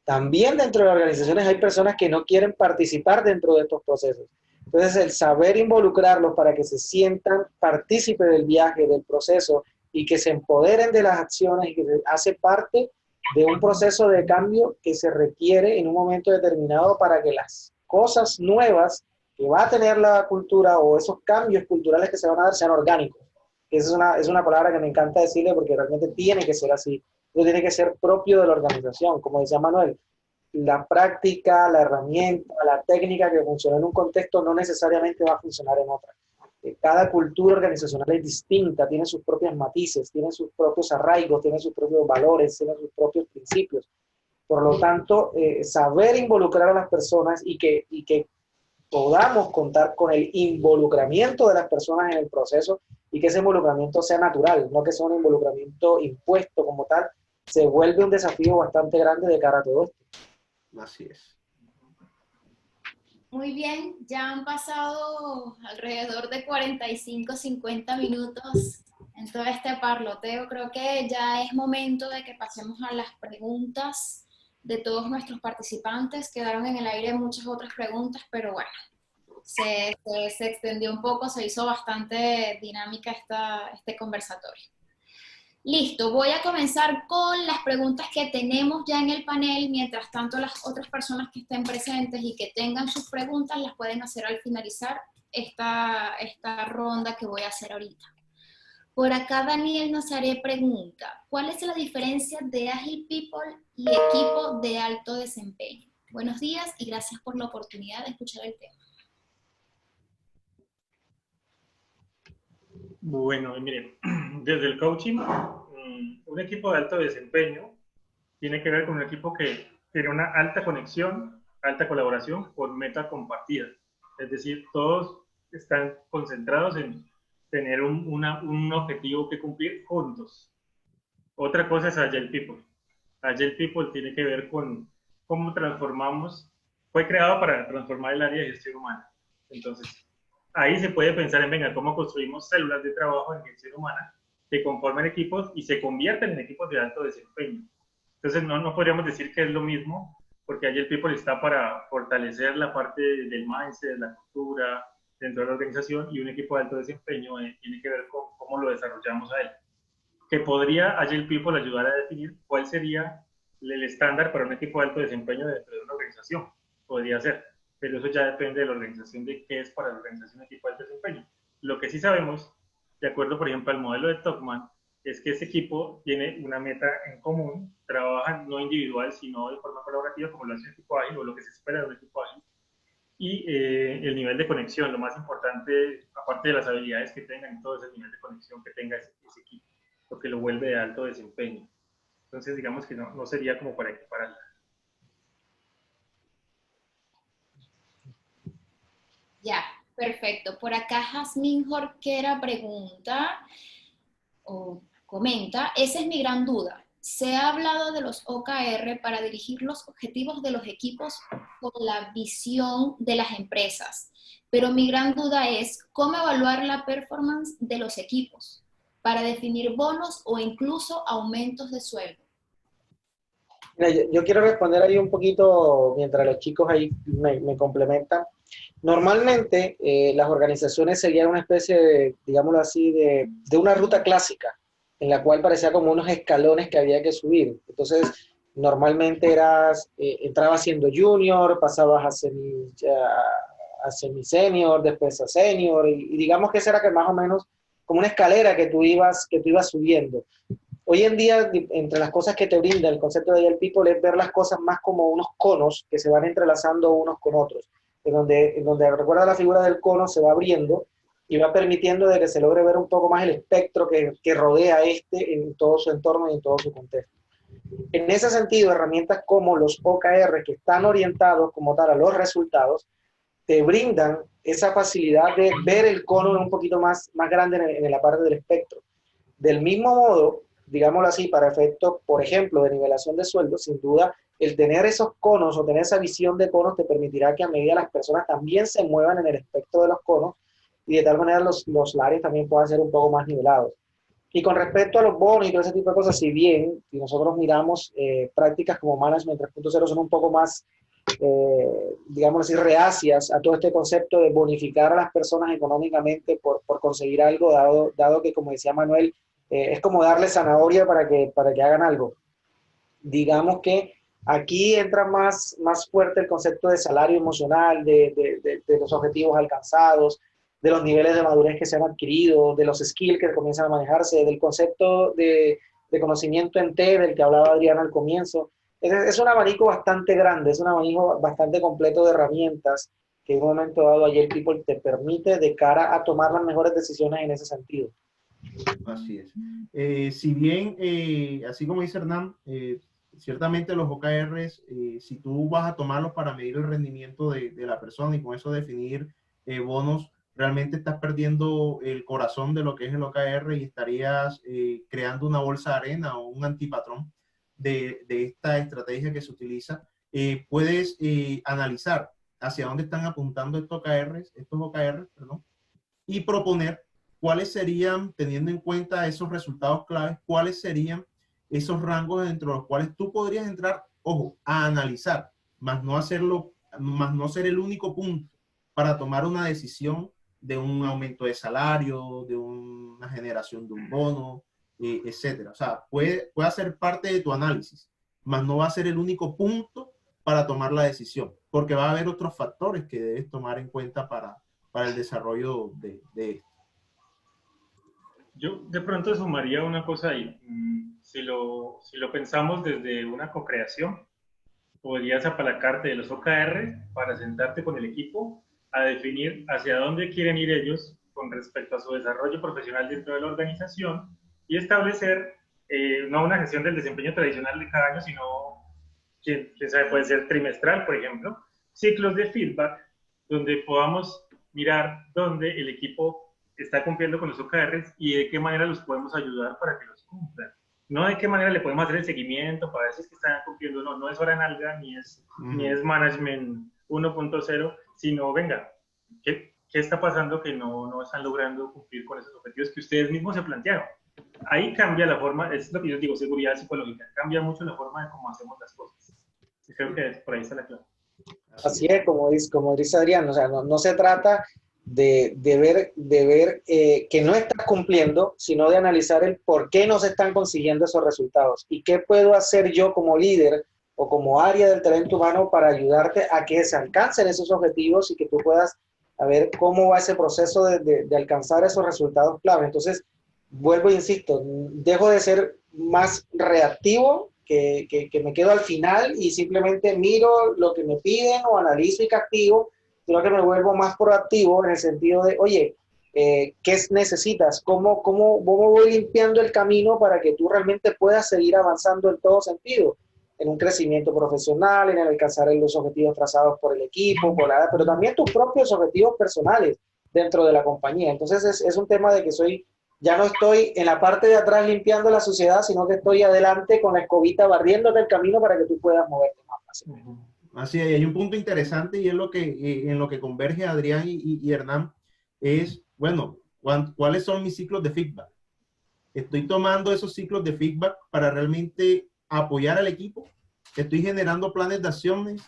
también dentro de las organizaciones hay personas que no quieren participar dentro de estos procesos. Entonces, el saber involucrarlos para que se sientan partícipes del viaje, del proceso, y que se empoderen de las acciones y que hace parte de un proceso de cambio que se requiere en un momento determinado para que las cosas nuevas que va a tener la cultura o esos cambios culturales que se van a dar sean orgánicos. Esa es una palabra que me encanta decirle porque realmente tiene que ser así. Eso tiene que ser propio de la organización. Como decía Manuel, la práctica, la herramienta, la técnica que funciona en un contexto no necesariamente va a funcionar en otra. Cada cultura organizacional es distinta, tiene sus propios matices, tiene sus propios arraigos, tiene sus propios valores, tiene sus propios principios. Por lo tanto, saber involucrar a las personas y que podamos contar con el involucramiento de las personas en el proceso y que ese involucramiento sea natural, no que sea un involucramiento impuesto como tal, se vuelve un desafío bastante grande de cara a todo esto. Así es. Muy bien, ya han pasado alrededor de 45, 50 minutos en todo este parloteo. Creo que ya es momento de que pasemos a las preguntas de todos nuestros participantes. Quedaron en el aire muchas otras preguntas, pero bueno, se extendió un poco, se hizo bastante dinámica este conversatorio. Listo, voy a comenzar con las preguntas que tenemos ya en el panel. Mientras tanto, las otras personas que estén presentes y que tengan sus preguntas las pueden hacer al finalizar esta ronda que voy a hacer ahorita. Por acá Daniel Nazaret pregunta, ¿cuál es la diferencia de Agile People y equipo de alto desempeño? Buenos días y gracias por la oportunidad de escuchar el tema. Bueno, miren, desde el coaching, un equipo de alto desempeño tiene que ver con un equipo que tiene una alta conexión, alta colaboración con meta compartida. Es decir, todos están concentrados en tener un objetivo que cumplir juntos. Otra cosa es Agile People. Agile People tiene que ver con cómo transformamos, fue creado para transformar el área de gestión humana. Entonces, ahí se puede pensar en, venga, cómo construimos células de trabajo en gestión humana que conformen equipos y se convierten en equipos de alto desempeño. Entonces, no podríamos decir que es lo mismo, porque Agile People está para fortalecer la parte del mindset, de la cultura dentro de la organización, y un equipo de alto desempeño tiene que ver con cómo lo desarrollamos a él. Que podría Agile People ayudar a definir cuál sería el estándar para un equipo de alto desempeño dentro de una organización. Podría ser, pero eso ya depende de la organización, de qué es para la organización un equipo de alto desempeño. Lo que sí sabemos, de acuerdo, por ejemplo, al modelo de Tuckman, es que ese equipo tiene una meta en común, trabajan no individual, sino de forma colaborativa, como lo hace un equipo ágil, o lo que se espera de un equipo ágil. Y el nivel de conexión, lo más importante, aparte de las habilidades que tengan, todo ese nivel de conexión que tenga ese equipo, lo que lo vuelve de alto desempeño. Entonces, digamos que no sería como para equipararla. Ya, perfecto. Por acá Jazmín Jorquera pregunta o comenta, esa es mi gran duda. Se ha hablado de los OKR para dirigir los objetivos de los equipos con la visión de las empresas, pero mi gran duda es cómo evaluar la performance de los equipos para definir bonos o incluso aumentos de sueldo. Mira, yo quiero responder ahí un poquito mientras los chicos ahí me complementan. Normalmente las organizaciones seguían una especie de, digámoslo así, de una ruta clásica, en la cual parecía como unos escalones que había que subir. Entonces, normalmente entrabas siendo junior, pasabas a semi-senior, después a senior, y digamos que esa era que más o menos como una escalera que tú ibas subiendo. Hoy en día, entre las cosas que te brinda el concepto de Agile People es ver las cosas más como unos conos que se van entrelazando unos con otros, en donde recuerda la figura del cono, se va abriendo y va permitiendo de que se logre ver un poco más el espectro que rodea en todo su entorno y en todo su contexto. En ese sentido, herramientas como los OKR, que están orientados como tal a los resultados, te brindan esa facilidad de ver el cono un poquito más grande en la parte del espectro. Del mismo modo, digámoslo así, para efectos, por ejemplo, de nivelación de sueldos, sin duda, el tener esos conos o tener esa visión de conos te permitirá que a medida las personas también se muevan en el espectro de los conos y de tal manera los salarios también puedan ser un poco más nivelados. Y con respecto a los bonos y todo ese tipo de cosas, si bien, si nosotros miramos prácticas como Management 3.0 son un poco más, digamos así, reacias a todo este concepto de bonificar a las personas económicamente por conseguir algo, dado que, como decía Manuel, es como darle zanahoria para que hagan algo. Digamos que aquí entra más fuerte el concepto de salario emocional, de los objetivos alcanzados, de los niveles de madurez que se han adquirido, de los skills que comienzan a manejarse, del concepto de conocimiento en T del que hablaba Adriana al comienzo. Es un abanico bastante grande, es un abanico bastante completo de herramientas que en un momento dado ayer People te permite de cara a tomar las mejores decisiones en ese sentido. Así es. Si bien, así como dice Hernán, ciertamente los OKRs, si tú vas a tomarlos para medir el rendimiento de la persona y con eso definir bonos, realmente estás perdiendo el corazón de lo que es el OKR y estarías creando una bolsa de arena o un antipatrón de esta estrategia que se utiliza. Puedes analizar hacia dónde están apuntando estos OKRs, perdón, y proponer cuáles serían, teniendo en cuenta esos resultados claves, cuáles serían esos rangos dentro de los cuales tú podrías entrar, ojo, a analizar, más no hacerlo, más no ser el único punto para tomar una decisión de un aumento de salario, de una generación de un bono, etcétera. O sea, puede ser parte de tu análisis, más no va a ser el único punto para tomar la decisión, porque va a haber otros factores que debes tomar en cuenta para el desarrollo de esto. Yo de pronto sumaría una cosa ahí. Si lo pensamos desde una co-creación, podrías apalancarte de los OKR para sentarte con el equipo a definir hacia dónde quieren ir ellos con respecto a su desarrollo profesional dentro de la organización y establecer no una gestión del desempeño tradicional de cada año, sino, quién sabe, puede ser trimestral, por ejemplo, ciclos de feedback donde podamos mirar dónde el equipo está cumpliendo con los OKRs y de qué manera los podemos ayudar para que los cumplan. No de qué manera le podemos hacer el seguimiento para ver si es que están cumpliendo, no es hora en alga, ni es Management 1.0, sino, venga, ¿qué está pasando que no están logrando cumplir con esos objetivos que ustedes mismos se plantearon? Ahí cambia la forma, es lo que yo digo, seguridad psicológica, cambia mucho la forma de cómo hacemos las cosas. Creo que por ahí está la clave. Así es, como dice Adrián, o sea, no se trata de ver que no estás cumpliendo, sino de analizar el por qué no se están consiguiendo esos resultados y qué puedo hacer yo como líder o como área del talento humano para ayudarte a que se alcancen esos objetivos y que tú puedas ver cómo va ese proceso de alcanzar esos resultados clave. Entonces, vuelvo e insisto, dejo de ser más reactivo, que me quedo al final y simplemente miro lo que me piden o analizo y castigo, sino que me vuelvo más proactivo en el sentido de, oye, ¿qué necesitas? ¿Cómo voy limpiando el camino para que tú realmente puedas seguir avanzando en todo sentido? En un crecimiento profesional, en el alcanzar los objetivos trazados por el equipo, pero también tus propios objetivos personales dentro de la compañía. Entonces es un tema de que ya no estoy en la parte de atrás limpiando la suciedad, sino que estoy adelante con la escobita barriéndote el camino para que tú puedas moverte más fácilmente. Así es, hay un punto interesante y es en lo que converge Adrián y Hernán, es, bueno, ¿cuáles son mis ciclos de feedback? ¿Estoy tomando esos ciclos de feedback para realmente apoyar al equipo? ¿Estoy generando planes de acciones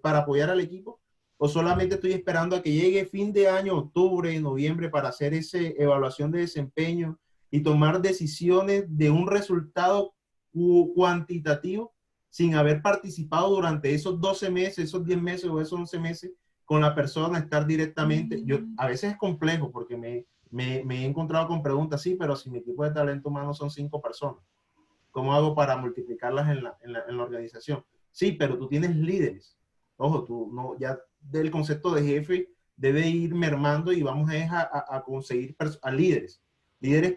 para apoyar al equipo? ¿O solamente estoy esperando a que llegue fin de año, octubre, noviembre, para hacer esa evaluación de desempeño y tomar decisiones de un resultado cuantitativo sin haber participado durante esos 12 meses, esos 10 meses o esos 11 meses con la persona, estar directamente? A veces es complejo porque me he encontrado con preguntas, sí, pero si mi equipo de talento humano son 5 personas, ¿cómo hago para multiplicarlas en la organización? Sí, pero tú tienes líderes. Ojo, tú no, ya del concepto de jefe debe ir mermando y vamos a conseguir a líderes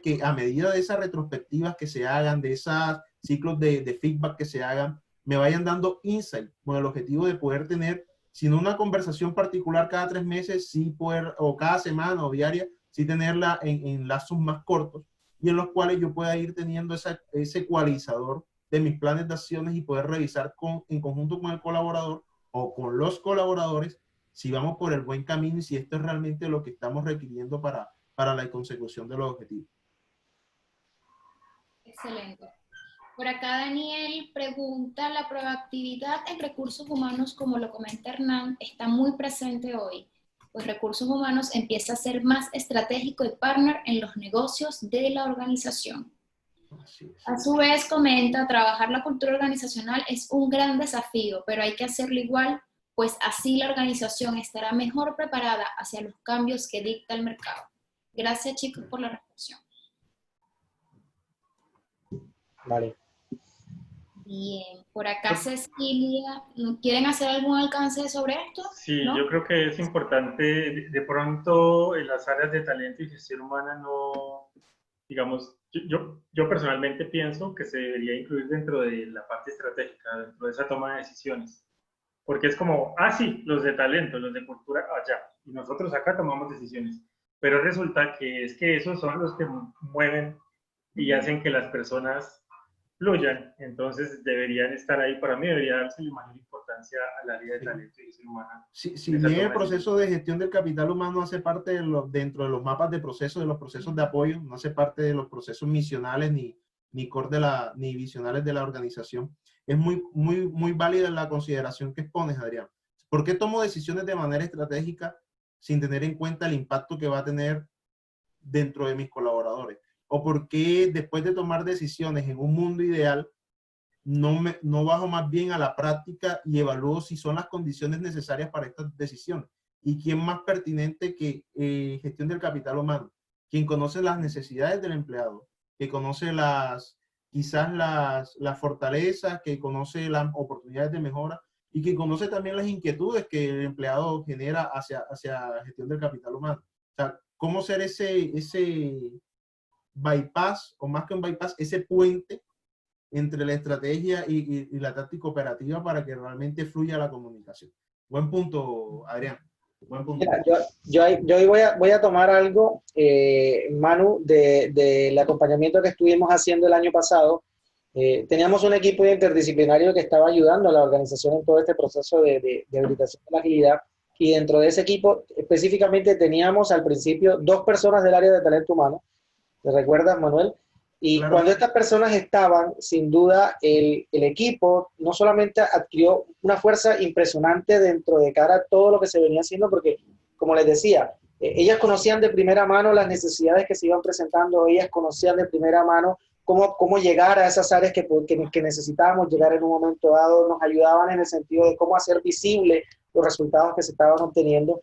que a medida de esas retrospectivas que se hagan, de esos ciclos de feedback que se hagan, me vayan dando insight con el objetivo de poder tener sino una conversación particular cada 3 meses, sí poder, o cada semana o diaria, sí tenerla en lazos más cortos y en los cuales yo pueda ir teniendo ese ecualizador de mis planes de acciones y poder revisar en conjunto con el colaborador o con los colaboradores si vamos por el buen camino y si esto es realmente lo que estamos requiriendo para la consecución de los objetivos. Excelente. Por acá Daniel pregunta, la proactividad en recursos humanos, como lo comenta Hernán, está muy presente hoy, pues recursos humanos empieza a ser más estratégico y partner en los negocios de la organización. A su vez comenta, trabajar la cultura organizacional es un gran desafío, pero hay que hacerlo igual, pues así la organización estará mejor preparada hacia los cambios que dicta el mercado. Gracias, chicos, por la reflexión. Vale. Bien, por acá Cecilia, ¿quieren hacer algún alcance sobre esto? Sí, ¿no? yo creo que es importante, de pronto en las áreas de talento y gestión humana no, digamos, yo personalmente pienso que se debería incluir dentro de la parte estratégica, dentro de esa toma de decisiones. Porque es como, sí, los de talento, los de cultura allá, y nosotros acá tomamos decisiones. Pero resulta que es que esos son los que mueven y hacen que las personas fluyan, entonces deberían estar ahí. Para mí debería darse la mayor importancia al área de talento y gestión humana. Si bien el proceso de gestión del capital humano hace parte dentro de los mapas de procesos, de los procesos de apoyo, no hace parte de los procesos misionales ni visionales de la organización, es muy válida la consideración que expones, Adrián. ¿Por qué tomo decisiones de manera estratégica sin tener en cuenta el impacto que va a tener dentro de mis colaboradores? ¿O por qué después de tomar decisiones en un mundo ideal no bajo más bien a la práctica y evalúo si son las condiciones necesarias para estas decisiones? ¿Y quién más pertinente que gestión del capital humano? Quien conoce las necesidades del empleado, que conoce quizás las fortalezas, que conoce las oportunidades de mejora y que conoce también las inquietudes que el empleado genera hacia gestión del capital humano. O sea, cómo ser ese bypass, o más que un bypass, ese puente entre la estrategia y la táctica operativa para que realmente fluya la comunicación. Buen punto, Adrián. Buen punto. Mira, yo ahí voy a tomar algo, Manu, del acompañamiento que estuvimos haciendo el año pasado. Teníamos un equipo interdisciplinario que estaba ayudando a la organización en todo este proceso de habilitación de la agilidad, y dentro de ese equipo específicamente teníamos al principio 2 personas del área de talento humano. ¿Te recuerdas, Manuel? Y claro, cuando estas personas estaban, sin duda, el equipo no solamente adquirió una fuerza impresionante dentro de cara a todo lo que se venía haciendo, porque, como les decía, ellas conocían de primera mano las necesidades que se iban presentando, ellas conocían de primera mano cómo llegar a esas áreas que necesitábamos llegar en un momento dado, nos ayudaban en el sentido de cómo hacer visible los resultados que se estaban obteniendo.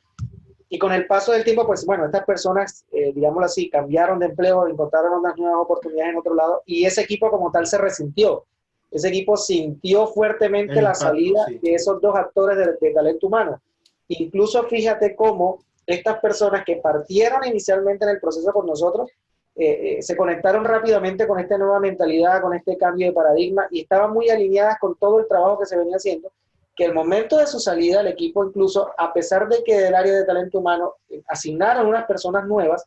Y con el paso del tiempo, pues bueno, estas personas, digámoslo así, cambiaron de empleo, encontraron unas nuevas oportunidades en otro lado, y ese equipo como tal se resintió. Ese equipo sintió fuertemente la salida de esos 2 actores de talento humano. Incluso fíjate cómo estas personas que partieron inicialmente en el proceso con nosotros, se conectaron rápidamente con esta nueva mentalidad, con este cambio de paradigma, y estaban muy alineadas con todo el trabajo que se venía haciendo, que el momento de su salida, el equipo incluso, a pesar de que del área de talento humano asignaron unas personas nuevas,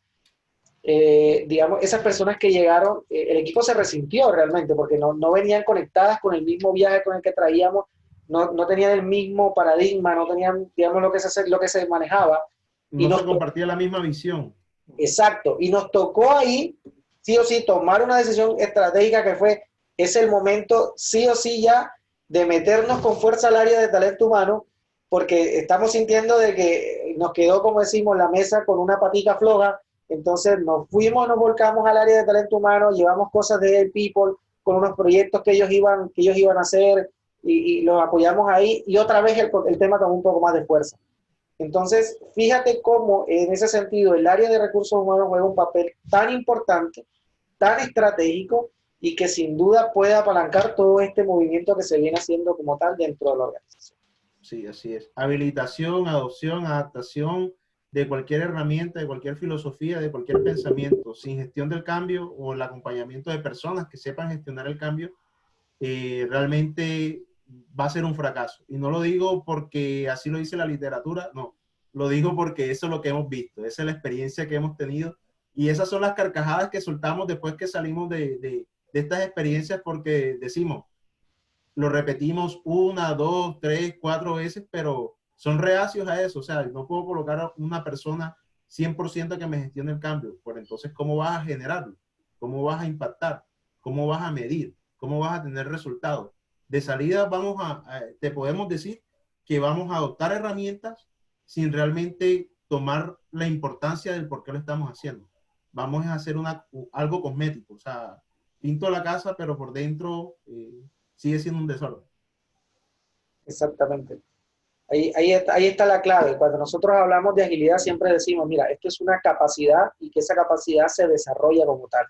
digamos, esas personas que llegaron, el equipo se resintió realmente, porque no venían conectadas con el mismo viaje con el que traíamos, no tenían el mismo paradigma, no tenían, digamos, lo que se manejaba. No se compartía la misma visión. Exacto, y nos tocó ahí, sí o sí, tomar una decisión estratégica que es el momento, sí o sí ya, de meternos con fuerza al área de talento humano, porque estamos sintiendo de que nos quedó, como decimos, la mesa con una patica floja. Entonces nos volcamos al área de talento humano, llevamos cosas de People con unos proyectos que ellos iban a hacer, y los apoyamos ahí, y otra vez el tema con un poco más de fuerza. Entonces, fíjate cómo en ese sentido el área de recursos humanos juega un papel tan importante, tan estratégico, y que sin duda puede apalancar todo este movimiento que se viene haciendo como tal dentro de la organización. Sí, así es. Habilitación, adopción, adaptación de cualquier herramienta, de cualquier filosofía, de cualquier pensamiento, sin gestión del cambio o el acompañamiento de personas que sepan gestionar el cambio, realmente va a ser un fracaso. Y no lo digo porque así lo dice la literatura, no. Lo digo porque eso es lo que hemos visto, esa es la experiencia que hemos tenido y esas son las carcajadas que soltamos después que salimos de estas experiencias porque decimos, lo repetimos 1, 2, 3, 4 veces, pero son reacios a eso. O sea, no puedo colocar a una persona 100% que me gestione el cambio. Por entonces, ¿cómo vas a generarlo? ¿Cómo vas a impactar? ¿Cómo vas a medir? ¿Cómo vas a tener resultados? De salida te podemos decir que vamos a adoptar herramientas sin realmente tomar la importancia del por qué lo estamos haciendo. Vamos a hacer algo cosmético, o sea, pinto la casa, pero por dentro sigue siendo un desorden. Exactamente. Ahí está la clave. Cuando nosotros hablamos de agilidad siempre decimos, mira, esto es una capacidad y que esa capacidad se desarrolla como tal.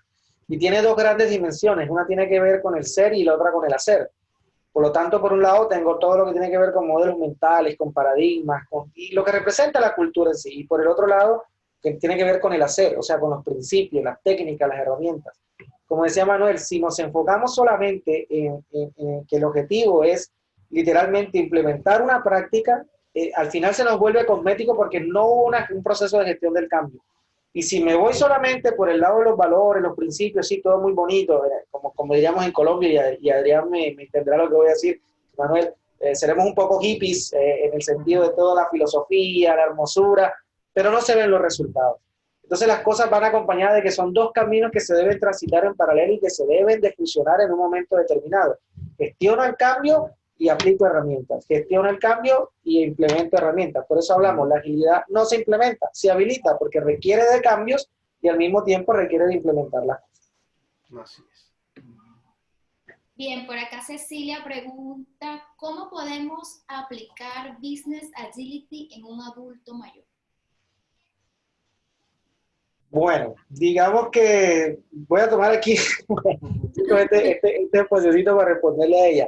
Y tiene dos grandes dimensiones. Una tiene que ver con el ser y la otra con el hacer. Por lo tanto, por un lado, tengo todo lo que tiene que ver con modelos mentales, con paradigmas, y lo que representa la cultura en sí. Y por el otro lado, que tiene que ver con el hacer, o sea, con los principios, las técnicas, las herramientas. Como decía Manuel, si nos enfocamos solamente en que el objetivo es literalmente implementar una práctica, al final se nos vuelve cosmético porque no hubo un proceso de gestión del cambio. Y si me voy solamente por el lado de los valores, los principios, sí, todo muy bonito, como diríamos en Colombia, y Adrián me entenderá lo que voy a decir, Manuel, seremos un poco hippies en el sentido de toda la filosofía, la hermosura, pero no se ven los resultados. Entonces las cosas van acompañadas de que son dos caminos que se deben transitar en paralelo y que se deben de fusionar en un momento determinado. Gestiono el cambio y aplico herramientas. Gestiono el cambio y implemento herramientas. Por eso hablamos, la agilidad no se implementa, se habilita porque requiere de cambios y al mismo tiempo requiere de implementar las cosas. Así es. Bien, por acá Cecilia pregunta, ¿cómo podemos aplicar Business Agility en un adulto mayor? Bueno, digamos que voy a tomar aquí este espaciocito para responderle a ella.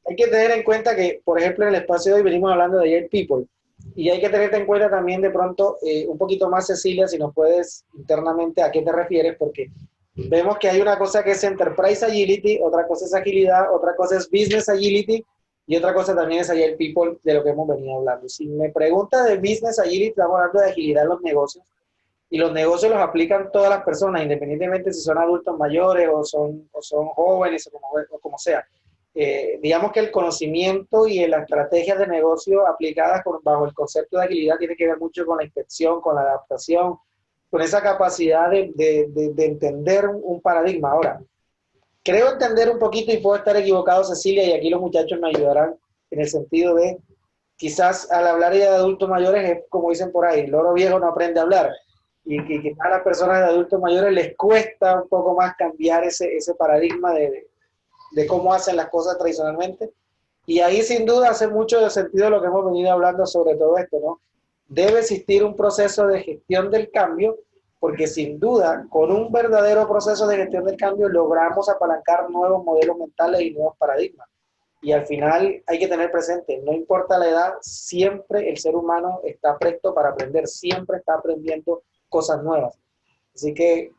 Hay que tener en cuenta que, por ejemplo, en el espacio de hoy venimos hablando de Agile People y hay que tener en cuenta también de pronto un poquito más, Cecilia, si nos puedes internamente a qué te refieres, porque vemos que hay una cosa que es Enterprise Agility, otra cosa es agilidad, otra cosa es Business Agility y otra cosa también es Agile People, de lo que hemos venido hablando. Si me pregunta de Business Agility, estamos hablando de agilidad en los negocios. Y los negocios los aplican todas las personas, independientemente si son adultos mayores o son jóvenes o como sea. Digamos que el conocimiento y las estrategias de negocio aplicadas bajo el concepto de agilidad tiene que ver mucho con la inspección, con la adaptación, con esa capacidad de entender un paradigma. Ahora, creo entender un poquito y puedo estar equivocado, Cecilia, y aquí los muchachos me ayudarán en el sentido de, quizás al hablar ya de adultos mayores es como dicen por ahí, el loro viejo no aprende a hablar. Y que quizás a las personas de adultos mayores les cuesta un poco más cambiar ese paradigma de cómo hacen las cosas tradicionalmente. Y ahí sin duda hace mucho sentido lo que hemos venido hablando sobre todo esto, ¿no? Debe existir un proceso de gestión del cambio, porque sin duda con un verdadero proceso de gestión del cambio logramos apalancar nuevos modelos mentales y nuevos paradigmas. Y al final hay que tener presente, no importa la edad, siempre el ser humano está presto para aprender, siempre está aprendiendo cosas nuevas. Así que,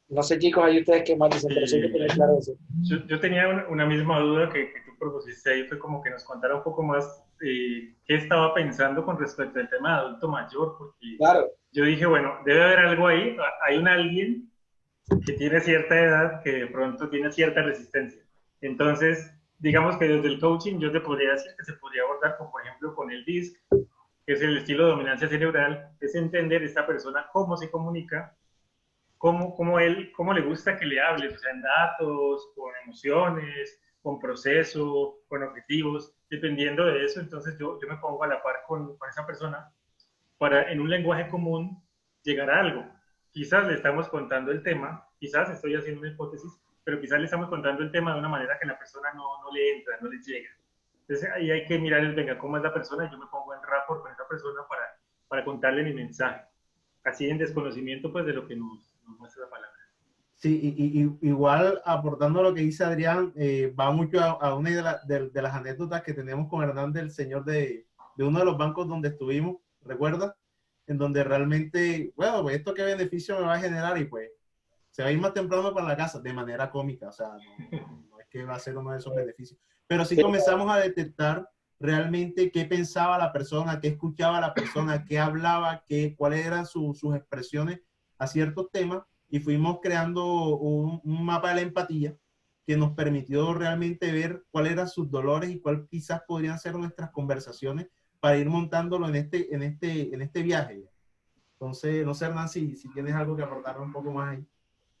no sé chicos, hay ustedes qué más dicen, pero sí hay que tener claro eso. Yo tenía una misma duda que tú propusiste ahí, fue como que nos contara un poco más qué estaba pensando con respecto al tema de adulto mayor, porque claro. Yo dije, bueno, debe haber algo ahí, hay alguien que tiene cierta edad que de pronto tiene cierta resistencia. Entonces, digamos que desde el coaching yo te podría decir que se podría abordar, como por ejemplo con el DISC, que es el estilo de dominancia cerebral, es entender esta persona cómo se comunica, cómo le gusta que le hables, o sea, en datos, con emociones, con proceso, con objetivos, dependiendo de eso, entonces yo me pongo a la par con esa persona para en un lenguaje común llegar a algo. Quizás le estamos contando el tema, quizás estoy haciendo una hipótesis, pero quizás le estamos contando el tema de una manera que la persona no le entra, no le llega. Entonces ahí hay que mirar, venga, cómo es la persona, y yo me pongo en rapport con esa persona para contarle mi mensaje. Así en desconocimiento pues de lo que nos muestra la palabra. Sí, igual aportando lo que dice Adrián, va mucho a una de las anécdotas que tenemos con Hernán del señor de uno de los bancos donde estuvimos, ¿recuerdas? En donde realmente, bueno, pues esto qué beneficio me va a generar y pues se va a ir más temprano para la casa de manera cómica, o sea, no es que va a ser uno de esos beneficios. pero sí comenzamos a detectar realmente qué pensaba la persona, qué escuchaba la persona, qué hablaba, cuáles eran sus expresiones a ciertos temas, y fuimos creando un mapa de la empatía que nos permitió realmente ver cuáles eran sus dolores y cuál quizás podrían ser nuestras conversaciones para ir montándolo en este viaje. Entonces, no sé, Hernán, si tienes algo que aportar un poco más ahí.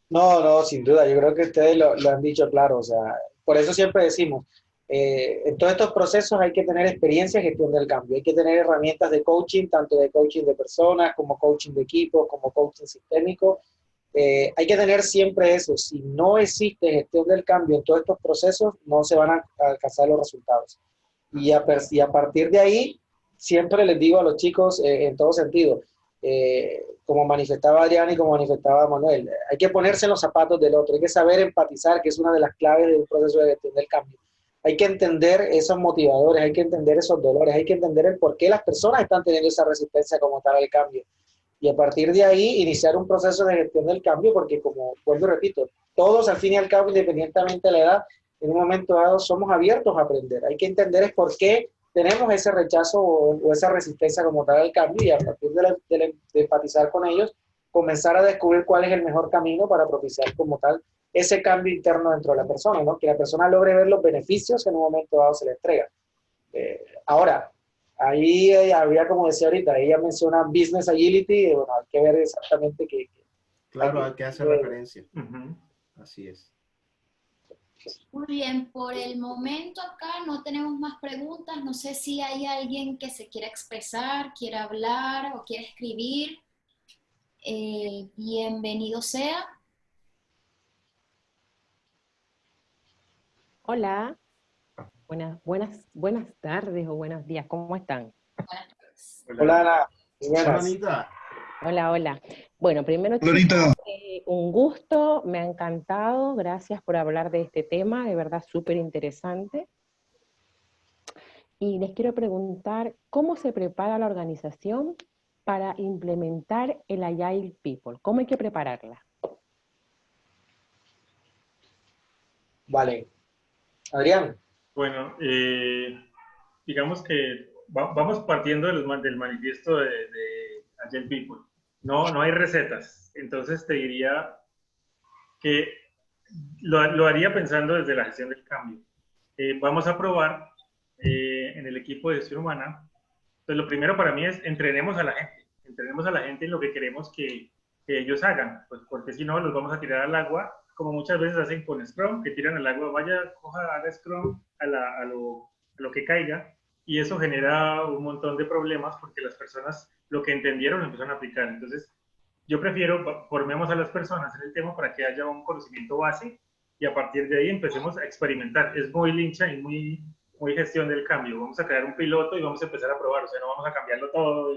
No, no, sin duda, yo creo que ustedes lo han dicho claro, o sea, por eso siempre decimos, en todos estos procesos hay que tener experiencia en gestión del cambio, hay que tener herramientas de coaching, tanto de coaching de personas, como coaching de equipos, como coaching sistémico, hay que tener siempre eso. Si no existe gestión del cambio en todos estos procesos, no se van a alcanzar los resultados. Y a partir de ahí, siempre les digo a los chicos, en todo sentido, como manifestaba Adrián y como manifestaba Manuel, hay que ponerse en los zapatos del otro, hay que saber empatizar, que es una de las claves de un proceso de gestión del cambio. Hay que entender esos motivadores, hay que entender esos dolores, hay que entender el por qué las personas están teniendo esa resistencia como tal al cambio. Y a partir de ahí iniciar un proceso de gestión del cambio, porque como vuelvo y repito, todos al fin y al cabo, independientemente de la edad, en un momento dado somos abiertos a aprender. Hay que entender es por qué tenemos ese rechazo o esa resistencia como tal al cambio, y a partir de empatizar con ellos, comenzar a descubrir cuál es el mejor camino para propiciar como tal ese cambio interno dentro de la persona, ¿no? Que la persona logre ver los beneficios que en un momento dado se le entrega. Ahora, ahí habría, como decía ahorita, ella menciona Business Agility, y bueno, hay que ver exactamente qué. Claro, a qué hace referencia. Así es. Muy bien, por el momento acá no tenemos más preguntas. No sé si hay alguien que se quiera expresar, quiera hablar o quiera escribir. Bienvenido sea. Hola, buenas tardes o buenos días, ¿cómo están? Buenas tardes. Hola, Ana. Hola, Anita. Hola. Bueno, primero, chicos, un gusto, me ha encantado, gracias por hablar de este tema, de verdad súper interesante. Y les quiero preguntar, ¿cómo se prepara la organización para implementar el Agile People? ¿Cómo hay que prepararla? Vale. Adrián. Bueno, digamos que vamos partiendo del manifiesto de Agile People. No hay recetas. Entonces te diría que lo haría pensando desde la gestión del cambio. Vamos a probar en el equipo de gestión humana. Entonces, lo primero para mí es entrenemos a la gente en lo que queremos que ellos hagan, pues porque si no los vamos a tirar al agua, como muchas veces hacen con Scrum, que tiran al agua, vaya, coja, haga Scrum a lo que caiga, y eso genera un montón de problemas porque las personas lo que entendieron lo empezaron a aplicar. Entonces, yo prefiero formemos a las personas en el tema para que haya un conocimiento base y a partir de ahí empecemos a experimentar. Es muy lincha y muy gestión del cambio. Vamos a crear un piloto y vamos a empezar a probar. O sea, no vamos a cambiarlo todo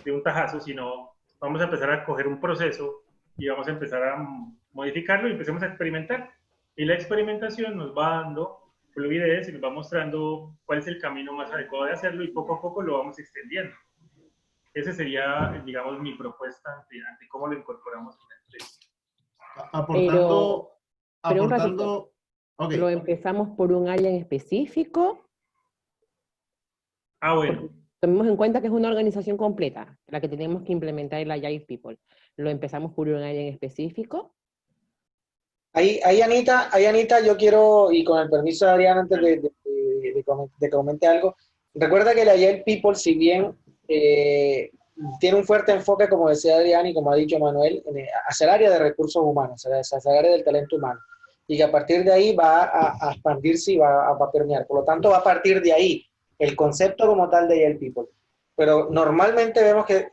de un tajazo, sino vamos a empezar a coger un proceso y vamos a empezar a modificarlo y empecemos a experimentar. Y la experimentación nos va dando fluidez y nos va mostrando cuál es el camino más adecuado de hacerlo y poco a poco lo vamos extendiendo. Ese sería, digamos, mi propuesta ante cómo lo incorporamos en la empresa. Pero un ratito, okay. ¿Lo empezamos por un área en específico? Bueno. Porque tomemos en cuenta que es una organización completa, la que tenemos que implementar el Agile People. ¿Lo empezamos por un área en específico? Ahí, Anita, yo quiero, y con el permiso de Adrián, antes de que comente algo, recuerda que el Agile People, si bien tiene un fuerte enfoque, como decía Adrián y como ha dicho Manuel, hacia el área de recursos humanos, hacia el área del talento humano, y que a partir de ahí va a expandirse y va a permear. Por lo tanto, va a partir de ahí el concepto como tal de Agile People. Pero normalmente vemos que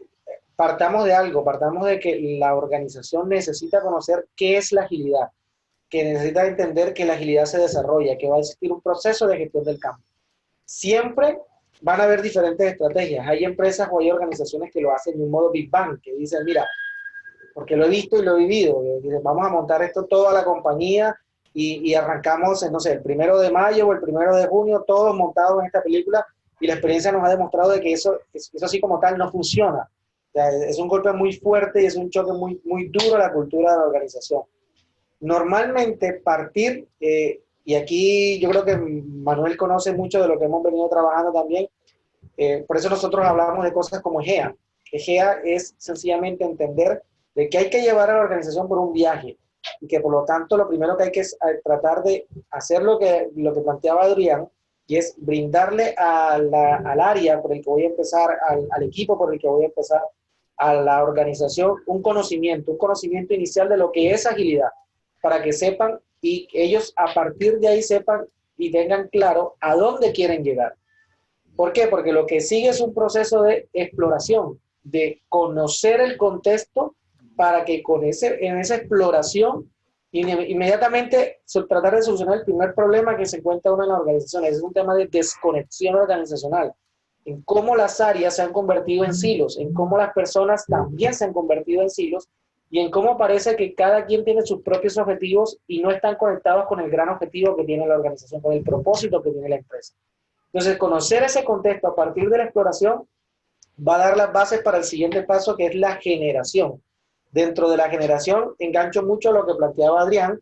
partamos de que la organización necesita conocer qué es la agilidad, que necesita entender que la agilidad se desarrolla, que va a existir un proceso de gestión del cambio. Siempre van a haber diferentes estrategias. Hay empresas o hay organizaciones que lo hacen de un modo Big Bang, que dicen, mira, porque lo he visto y lo he vivido, dicen, vamos a montar esto toda la compañía y arrancamos, no sé, el 1 de mayo o el 1 de junio, todos montados en esta película, y la experiencia nos ha demostrado de que eso así como tal no funciona. O sea, es un golpe muy fuerte y es un choque muy duro a la cultura de la organización. Normalmente partir, y Y aquí yo creo que Manuel conoce mucho de lo que hemos venido trabajando también. Por eso nosotros hablamos de cosas como EGEA. EGEA es sencillamente entender de que hay que llevar a la organización por un viaje y que por lo tanto lo primero que hay que es tratar de hacer lo que planteaba Adrián, y es brindarle al área por el que voy a empezar, al equipo por el que voy a empezar, a la organización, un conocimiento inicial de lo que es agilidad, para que sepan y ellos a partir de ahí sepan y tengan claro a dónde quieren llegar. ¿Por qué? Porque lo que sigue es un proceso de exploración, de conocer el contexto para que en esa exploración inmediatamente tratar de solucionar el primer problema que se encuentra uno en la organización. Ese es un tema de desconexión organizacional, en cómo las áreas se han convertido en silos, en cómo las personas también se han convertido en silos y en cómo parece que cada quien tiene sus propios objetivos y no están conectados con el gran objetivo que tiene la organización, con el propósito que tiene la empresa. Entonces, conocer ese contexto a partir de la exploración va a dar las bases para el siguiente paso, que es la generación. Dentro de la generación, engancho mucho lo que planteaba Adrián,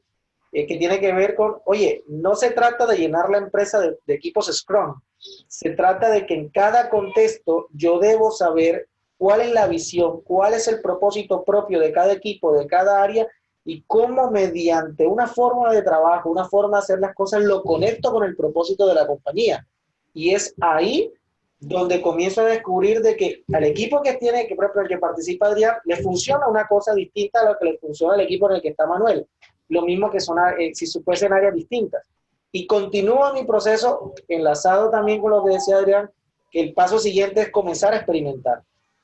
que tiene que ver con, oye, no se trata de llenar la empresa de equipos Scrum, se trata de que en cada contexto yo debo saber cuál es la visión, cuál es el propósito propio de cada equipo, de cada área, y cómo mediante una forma de trabajo, una forma de hacer las cosas, lo conecto con el propósito de la compañía. Y es ahí donde comienzo a descubrir de que al equipo que tiene, que por ejemplo el que participa Adrián, le funciona una cosa distinta a lo que le funciona al equipo en el que está Manuel. Lo mismo que son, si fuesen áreas distintas. Y continúa mi proceso, enlazado también con lo que decía Adrián, que el paso siguiente es comenzar a experimentar.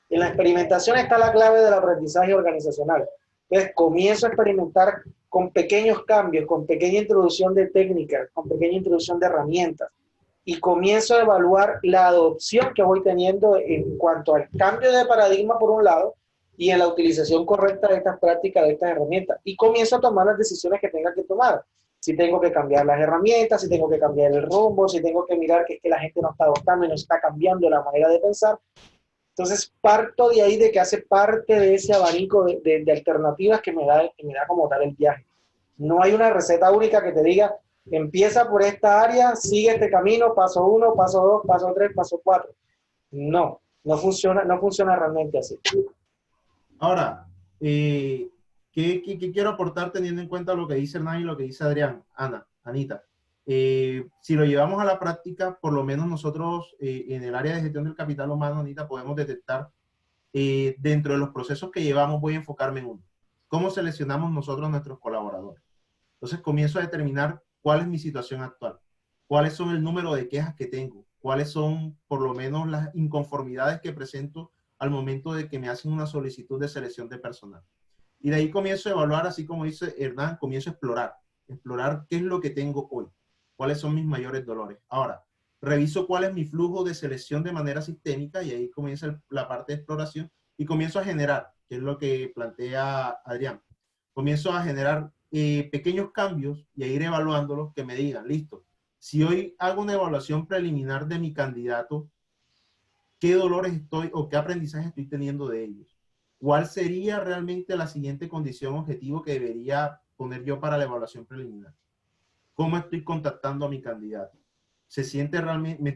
En la experimentación está la clave del aprendizaje organizacional. Entonces comienzo a experimentar con pequeños cambios, con pequeña introducción de técnicas, con pequeña introducción de herramientas. Y comienzo a evaluar la adopción que voy teniendo en cuanto al cambio de paradigma por un lado y en la utilización correcta de estas prácticas, de estas herramientas. Y comienzo a tomar las decisiones que tenga que tomar. Si tengo que cambiar las herramientas, si tengo que cambiar el rumbo, si tengo que mirar que es que la gente no está adoptando y no está cambiando la manera de pensar. Entonces parto de ahí de que hace parte de ese abanico de alternativas que me da como tal el viaje. No hay una receta única que te diga, empieza por esta área, sigue este camino, paso 1, paso 2, paso 3, paso 4. No funciona realmente así. Ahora, ¿qué quiero aportar teniendo en cuenta lo que dice Hernán y lo que dice Adrián? Anita, si lo llevamos a la práctica, por lo menos nosotros en el área de gestión del capital humano, Anita, podemos detectar dentro de los procesos que llevamos, voy a enfocarme en uno. ¿Cómo seleccionamos nosotros a nuestros colaboradores? Entonces comienzo a determinar cuál es mi situación actual, cuáles son el número de quejas que tengo, cuáles son por lo menos las inconformidades que presento al momento de que me hacen una solicitud de selección de personal. Y de ahí comienzo a evaluar, así como dice Hernán, comienzo a explorar qué es lo que tengo hoy, cuáles son mis mayores dolores. Ahora, reviso cuál es mi flujo de selección de manera sistémica y ahí comienza la parte de exploración y comienzo a generar, que es lo que plantea Adrián. Comienzo a generar pequeños cambios y a ir evaluándolos que me digan, listo, si hoy hago una evaluación preliminar de mi candidato, ¿qué dolores estoy o qué aprendizaje estoy teniendo de ellos? ¿Cuál sería realmente la siguiente condición objetivo que debería poner yo para la evaluación preliminar? ¿Cómo estoy contactando a mi candidato?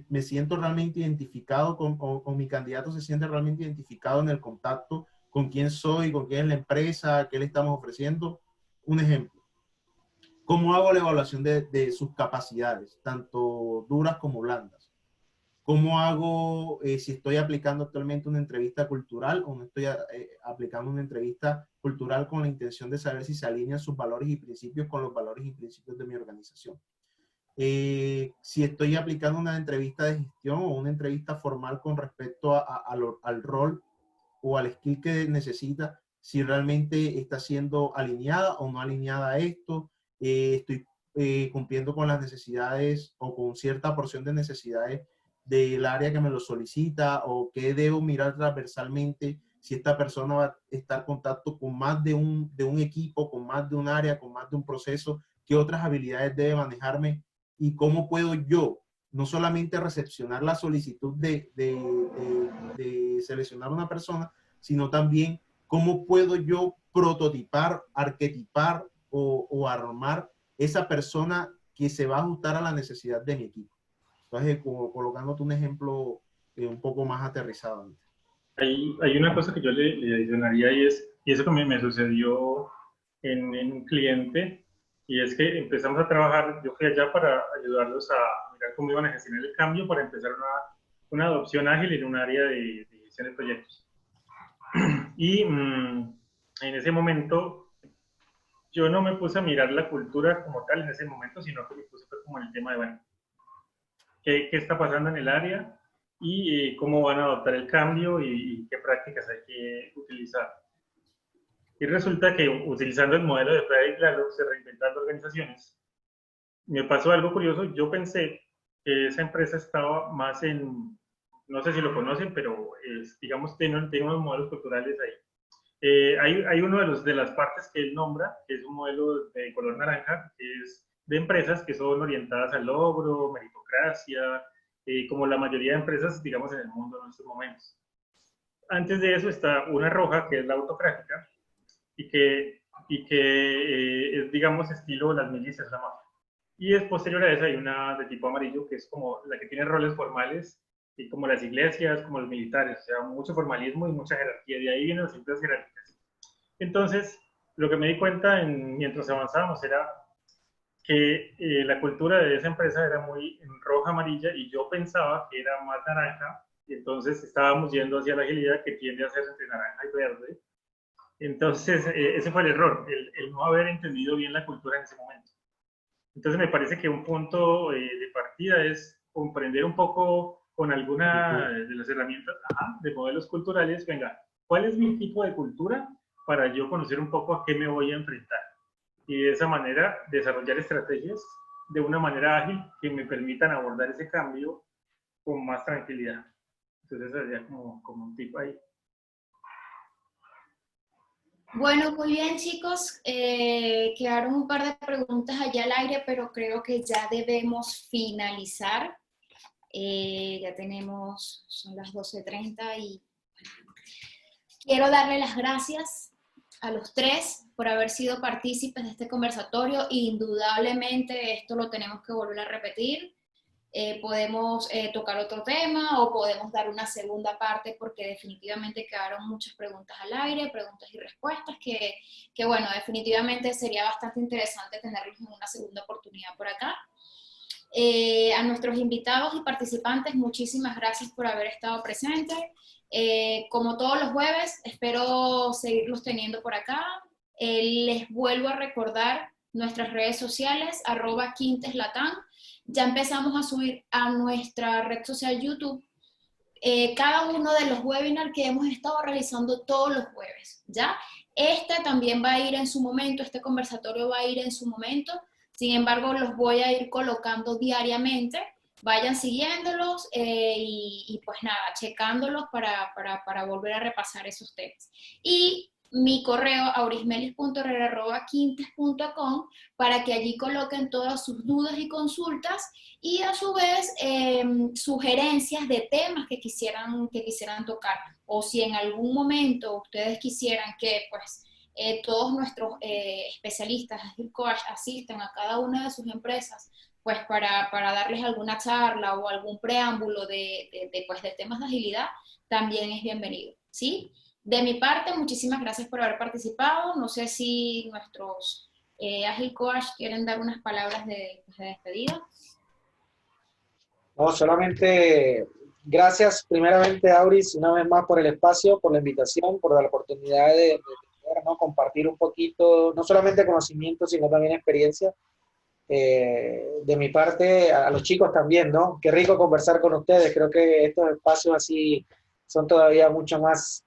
¿Me siento realmente identificado o mi candidato se siente realmente identificado en el contacto con quién soy, con quién es la empresa, qué le estamos ofreciendo? Un ejemplo. ¿Cómo hago la evaluación de sus capacidades, tanto duras como blandas? ¿Cómo hago si estoy aplicando actualmente una entrevista cultural o no estoy aplicando una entrevista cultural con la intención de saber si se alinean sus valores y principios con los valores y principios de mi organización? Si estoy aplicando una entrevista de gestión o una entrevista formal con respecto al rol o al skill que necesita, si realmente está siendo alineada o no alineada a esto, estoy cumpliendo con las necesidades o con cierta porción de necesidades del área que me lo solicita, o qué debo mirar transversalmente si esta persona va a estar en contacto con más de un equipo, con más de un área, con más de un proceso, qué otras habilidades debe manejarme y cómo puedo yo no solamente recepcionar la solicitud de seleccionar una persona, sino también cómo puedo yo prototipar, arquetipar o armar esa persona que se va a ajustar a la necesidad de mi equipo. Entonces, como colocándote un ejemplo un poco más aterrizado. Hay una cosa que yo le adicionaría y eso que me sucedió en un cliente, y es que empezamos a trabajar, yo fui allá para ayudarlos a mirar cómo iban a gestionar el cambio para empezar una adopción ágil en un área de gestión de proyectos. Y en ese momento yo no me puse a mirar la cultura como tal en ese momento, sino que me puse como en el tema de, bueno, ¿qué está pasando en el área? Y cómo van a adoptar el cambio y qué prácticas hay que utilizar. Y resulta que utilizando el modelo de Frederick Laloux de Reinventando Organizaciones, me pasó algo curioso. Yo pensé que esa empresa estaba más en, no sé si lo conocen, pero digamos, tiene unos modelos culturales ahí. Hay uno de las partes que él nombra, que es un modelo de color naranja, que es de empresas que son orientadas al logro, meritocracia, como la mayoría de empresas, digamos, en el mundo en estos momentos. Antes de eso está una roja, que es la autocrática, y que es, digamos, estilo las milicias, la mafia. Y es posterior a esa hay una de tipo amarillo, que es como la que tiene roles formales, y como las iglesias, como los militares, o sea, mucho formalismo y mucha jerarquía. De ahí vienen las empresas jerárquicas. Entonces, lo que me di cuenta mientras avanzábamos era que la cultura de esa empresa era muy en roja, amarilla, y yo pensaba que era más naranja, y entonces estábamos yendo hacia la agilidad que tiende a ser entre naranja y verde. Entonces, ese fue el error, el no haber entendido bien la cultura en ese momento. Entonces, me parece que un punto de partida es comprender un poco con alguna de las herramientas de modelos culturales, venga, ¿cuál es mi tipo de cultura para yo conocer un poco a qué me voy a enfrentar? Y de esa manera desarrollar estrategias de una manera ágil que me permitan abordar ese cambio con más tranquilidad. Entonces, ese sería como un tip ahí. Bueno, muy bien, chicos. Quedaron un par de preguntas allá al aire, pero creo que ya debemos finalizar. Ya tenemos, son las 12:30 y quiero darle las gracias a los tres por haber sido partícipes de este conversatorio. Indudablemente esto lo tenemos que volver a repetir. Podemos tocar otro tema o podemos dar una segunda parte porque definitivamente quedaron muchas preguntas al aire, preguntas y respuestas que bueno, definitivamente sería bastante interesante tenerlos en una segunda oportunidad por acá. A nuestros invitados y participantes, muchísimas gracias por haber estado presentes. Como todos los jueves, espero seguirlos teniendo por acá. Les vuelvo a recordar nuestras redes sociales, @QuintesLatam. Ya empezamos a subir a nuestra red social YouTube cada uno de los webinars que hemos estado realizando todos los jueves, ¿ya? Este también va a ir en su momento, este conversatorio va a ir en su momento, sin embargo los voy a ir colocando diariamente, vayan siguiéndolos y pues nada, checándolos para volver a repasar esos temas. Y mi correo aurismelis.herrera@quintes.com para que allí coloquen todas sus dudas y consultas y a su vez sugerencias de temas que quisieran tocar, o si en algún momento ustedes quisieran que pues todos nuestros especialistas, Agile Coach, asistan a cada una de sus empresas pues para darles alguna charla o algún preámbulo de temas de agilidad, también es bienvenido, ¿sí? De mi parte, muchísimas gracias por haber participado. No sé si nuestros Agile Coach quieren dar unas palabras de despedida. No, solamente gracias primeramente, Auris, una vez más por el espacio, por la invitación, por la oportunidad de poder, ¿no?, compartir un poquito, no solamente conocimiento, sino también experiencia. De mi parte, a los chicos también, ¿no? Qué rico conversar con ustedes. Creo que estos espacios así son todavía mucho más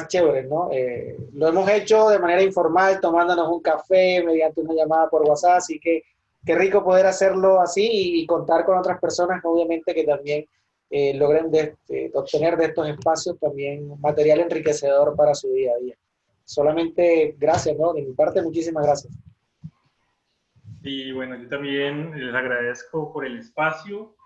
chéveres, ¿no? Lo hemos hecho de manera informal, tomándonos un café, mediante una llamada por WhatsApp, así que qué rico poder hacerlo así y contar con otras personas, obviamente, que también logren obtener de estos espacios también material enriquecedor para su día a día. Solamente gracias, ¿no? De mi parte, muchísimas gracias. Y bueno, yo también les agradezco por el espacio,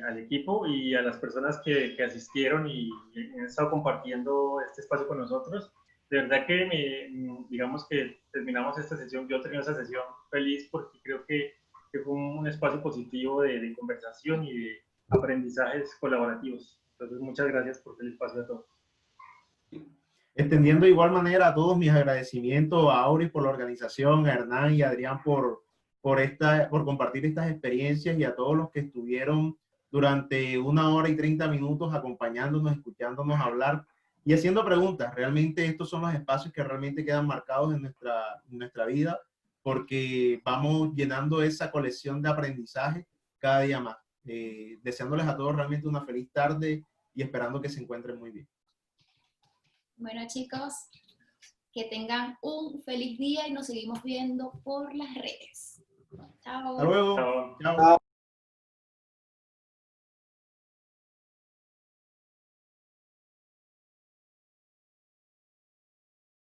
al equipo y a las personas que asistieron y han estado compartiendo este espacio con nosotros. De verdad que digamos que terminamos esta sesión, yo termino esta sesión feliz porque creo que que fue un espacio positivo de conversación y de aprendizajes colaborativos. Entonces, muchas gracias por el espacio a todos. Extendiendo de igual manera a todos mis agradecimientos a Auris por la organización, a Hernán y a Adrián por compartir estas experiencias, y a todos los que estuvieron durante 1 hora y 30 minutos acompañándonos, escuchándonos hablar y haciendo preguntas. Realmente estos son los espacios que realmente quedan marcados en nuestra vida, porque vamos llenando esa colección de aprendizaje cada día más. Deseándoles a todos realmente una feliz tarde y esperando que se encuentren muy bien. Bueno, chicos, que tengan un feliz día y nos seguimos viendo por las redes. Chao. Hasta luego. Chao. Chao. Chao.